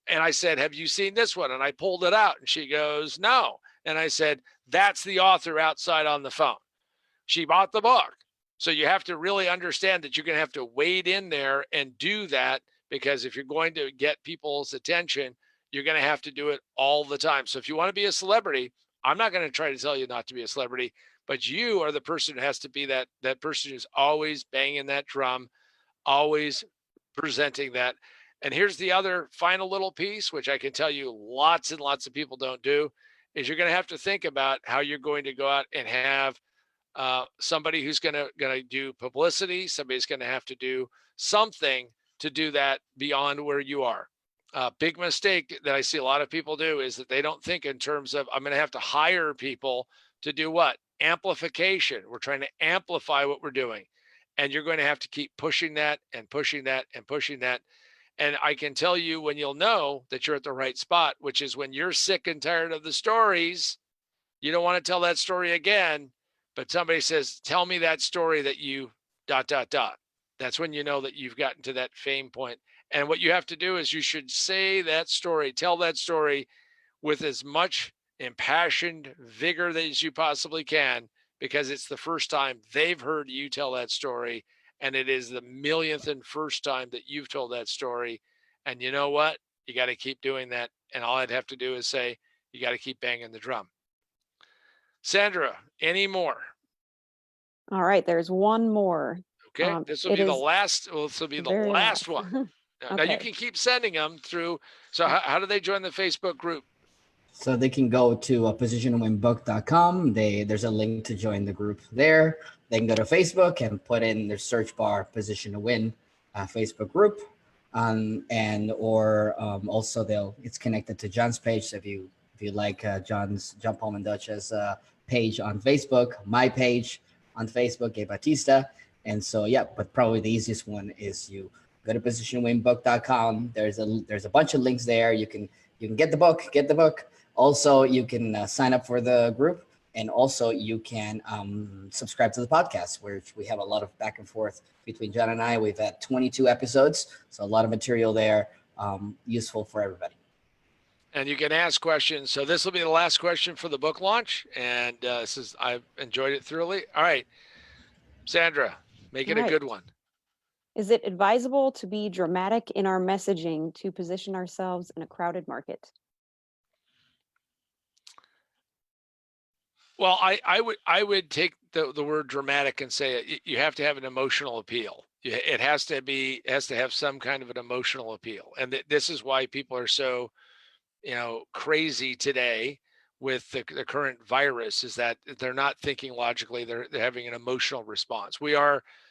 And I said, have you seen this one? And I pulled it out and she goes, no. And I said, that's the author outside on the phone. She bought the book. So you have to really understand that you're going to have to wade in there and do that, because if you're going to get people's attention, you're going to have to do it all the time. So if you want to be a celebrity, I'm not going to try to tell you not to be a celebrity, but you are the person who has to be that person who's always banging that drum, always presenting that. And here's the other final little piece, which I can tell you lots and lots of people don't do, is you're going to have to think about how you're going to go out and have somebody who's going to do publicity. Somebody's going to have to do something to do that beyond where you are. Big mistake that I see a lot of people do is that they don't think in terms of, I'm going to have to hire people to do what? Amplification. We're trying to amplify what we're doing. And you're going to have to keep pushing that and pushing that and pushing that. And I can tell you when you'll know that you're at the right spot, which is when you're sick and tired of the stories, you don't want to tell that story again, but somebody says, tell me that story that you ... That's when you know that you've gotten to that fame point. And what you have to do is you should say that story, tell that story with as much impassioned vigor as you possibly can, because it's the first time they've heard you tell that story. And it is the millionth and first time that you've told that story. And you know what? You got to keep doing that. And all I'd have to do is say, you got to keep banging the drum. Sandra, any more? All right, there's one more. Okay, this will be the last. Well, this will be the last one. Now you Okay. can keep sending them through. So how do they join the Facebook group? So they can go to positionwinbook.com. There's a link to join the group there. They can go to Facebook and put in their search bar Position to Win Facebook group. Also it's connected to John's page. So if you like John Paul Mendocha's page on Facebook, my page on Facebook, Gabe Batista. And so, yeah, but probably the easiest one is you go to positionwinbook.com. There's a bunch of links there. You can get the book. Also, you can sign up for the group, and also you can subscribe to the podcast, where we have a lot of back and forth between John and I. We've had 22 episodes, so a lot of material there, useful for everybody. And you can ask questions. So this will be the last question for the book launch, and I've enjoyed it thoroughly. All right, Sandra, make it a good one. Is it advisable to be dramatic in our messaging to position ourselves in a crowded market? Well, I would take the word dramatic and say you have to have an emotional appeal. It has to have some kind of an emotional appeal. And this is why people are so, crazy today with the current virus, is that they're not thinking logically. They're having an emotional response.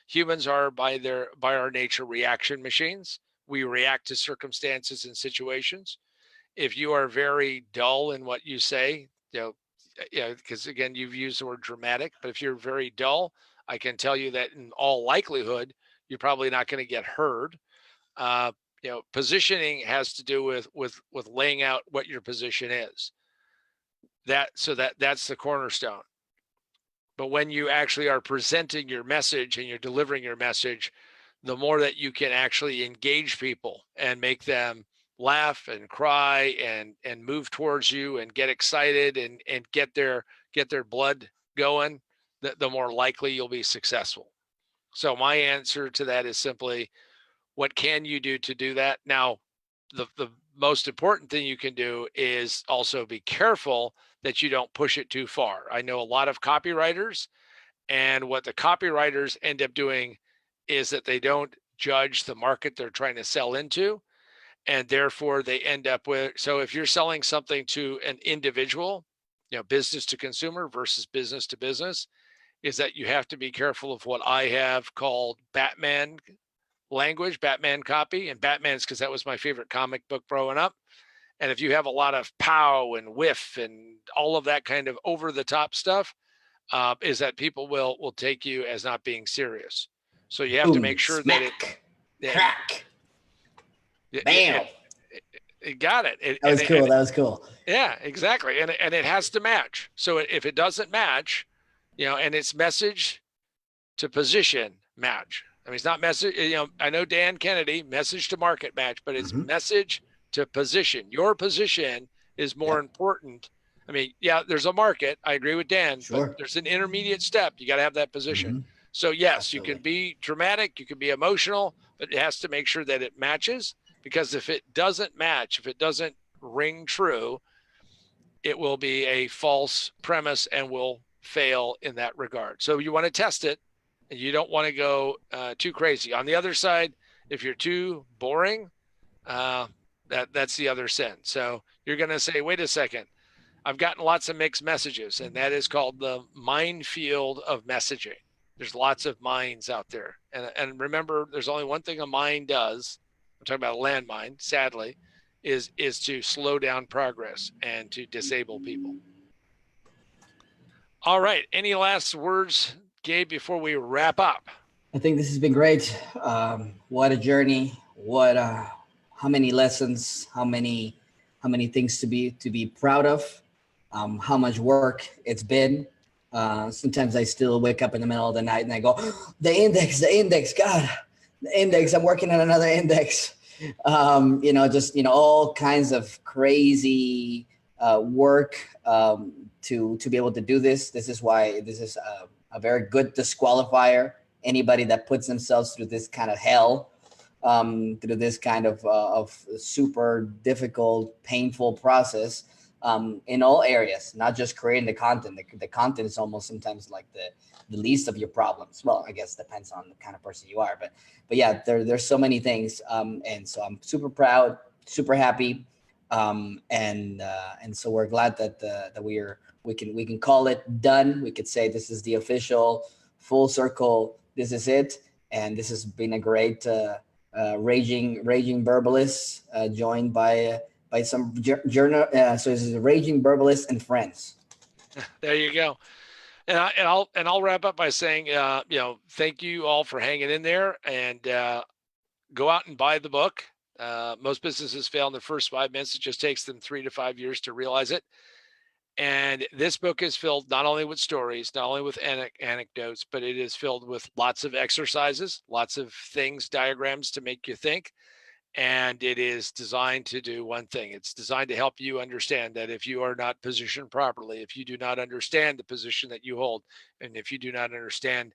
Humans are by our nature reaction machines. We react to circumstances and situations. If you are very dull in what you say, because again, you've used the word dramatic, but if you're very dull, I can tell you that in all likelihood, you're probably not going to get heard. Positioning has to do with laying out what your position is. That's the cornerstone. But when you actually are presenting your message and you're delivering your message, the more that you can actually engage people and make them laugh and cry and move towards you and get excited and get their blood going, the more likely you'll be successful. So my answer to that is simply, what can you do to do that? Now, the most important thing you can do is also be careful that you don't push it too far. I know a lot of copywriters, and what the copywriters end up doing is that they don't judge the market they're trying to sell into. And therefore they end up with, so if you're selling something to an individual, business to consumer versus business to business, is that you have to be careful of what I have called Batman language, Batman copy. And Batman's because that was my favorite comic book growing up. And if you have a lot of pow and whiff and all of that kind of over the top stuff, is that people will take you as not being serious. So you have to make sure that smack, it, crack, it, bam. it got it. That was cool. That was cool. Yeah, exactly. And it has to match. So if it doesn't match, and it's message to position match. I mean, it's not message, I know Dan Kennedy, message to market match, but it's message to position. Your position is more important. I mean, yeah, there's a market. I agree with Dan, but there's an intermediate step. You got to have that position. So yes, you can be dramatic, you can be emotional, but it has to make sure that it matches, because if it doesn't match, if it doesn't ring true, it will be a false premise and will fail in that regard. So you want to test it, and you don't want to go too crazy. On the other side, if you're too boring, that's the other sin. So you're going to say, wait a second, I've gotten lots of mixed messages, and that is called the minefield of messaging. There's lots of mines out there. And remember, there's only one thing a mine does. I'm talking about a landmine, sadly, is to slow down progress and to disable people. All right. Any last words, Gabe, before we wrap up? I think this has been great. What a journey. How many lessons, how many things to be proud of, how much work it's been. Sometimes I still wake up in the middle of the night and I go, the index, God, the index, I'm working on another index. All kinds of crazy work to be able to do this. This is why this is a very good disqualifier. Anybody that puts themselves through this kind of hell, through this kind of super difficult, painful process, in all areas, not just creating the content. The content is almost sometimes like the least of your problems. Well, I guess depends on the kind of person you are, but yeah, there's so many things. And so I'm super proud, super happy. And so we're glad that we can call it done. We could say this is the official full circle. This is it. And this has been a great, raging verbalist, joined by some journal. So this is Raging Verbalist and Friends. There you go. And I'll wrap up by saying, thank you all for hanging in there, and go out and buy the book. Most businesses fail in the first 5 minutes. It just takes them 3 to 5 years to realize it. And this book is filled not only with stories, not only with anecdotes, but it is filled with lots of exercises, lots of things, diagrams to make you think. And it is designed to do one thing. It's designed to help you understand that if you are not positioned properly, if you do not understand the position that you hold, and if you do not understand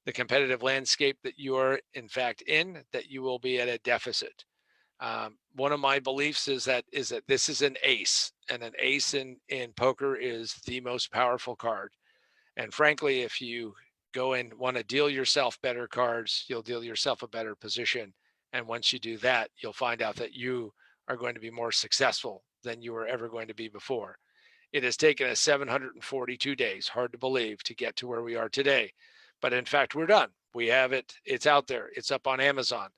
the competitive landscape that you are in fact in, that you will be at a deficit. One of my beliefs is that this is an ace, and an ace in poker is the most powerful card. And frankly, if you go and want to deal yourself better cards, you'll deal yourself a better position. And once you do that, you'll find out that you are going to be more successful than you were ever going to be before. It has taken us 742 days, hard to believe, to get to where we are today. But in fact, we're done. We have it. It's out there. It's up on Amazon.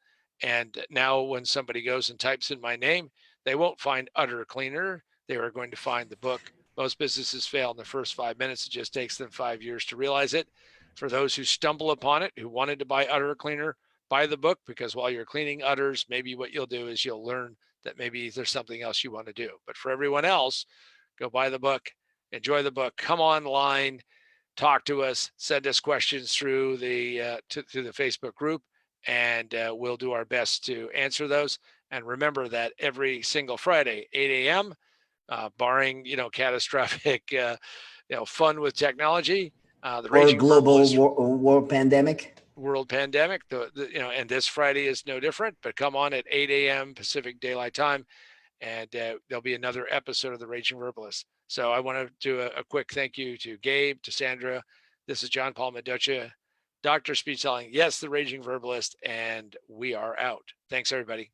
And now when somebody goes and types in my name, they won't find Utter Cleaner. They are going to find the book. Most businesses fail in the first 5 minutes. It just takes them 5 years to realize it. For those who stumble upon it, who wanted to buy Utter Cleaner, buy the book, because while you're cleaning udders, maybe what you'll do is you'll learn that maybe there's something else you want to do. But for everyone else, go buy the book, enjoy the book, come online, talk to us, send us questions through the through the Facebook group, and we'll do our best to answer those. And remember that every single Friday, 8 a.m., barring catastrophic fun with technology, the or global world pandemic. World pandemic, and this Friday is no different. But come on at 8 a.m. Pacific Daylight Time, and there'll be another episode of the Raging Verbalist. So I want to do a quick thank you to Gabe, to Sandra. This is John Paul Mendoza, Dr. Speed Selling. Yes, the Raging Verbalist, and we are out. Thanks, everybody.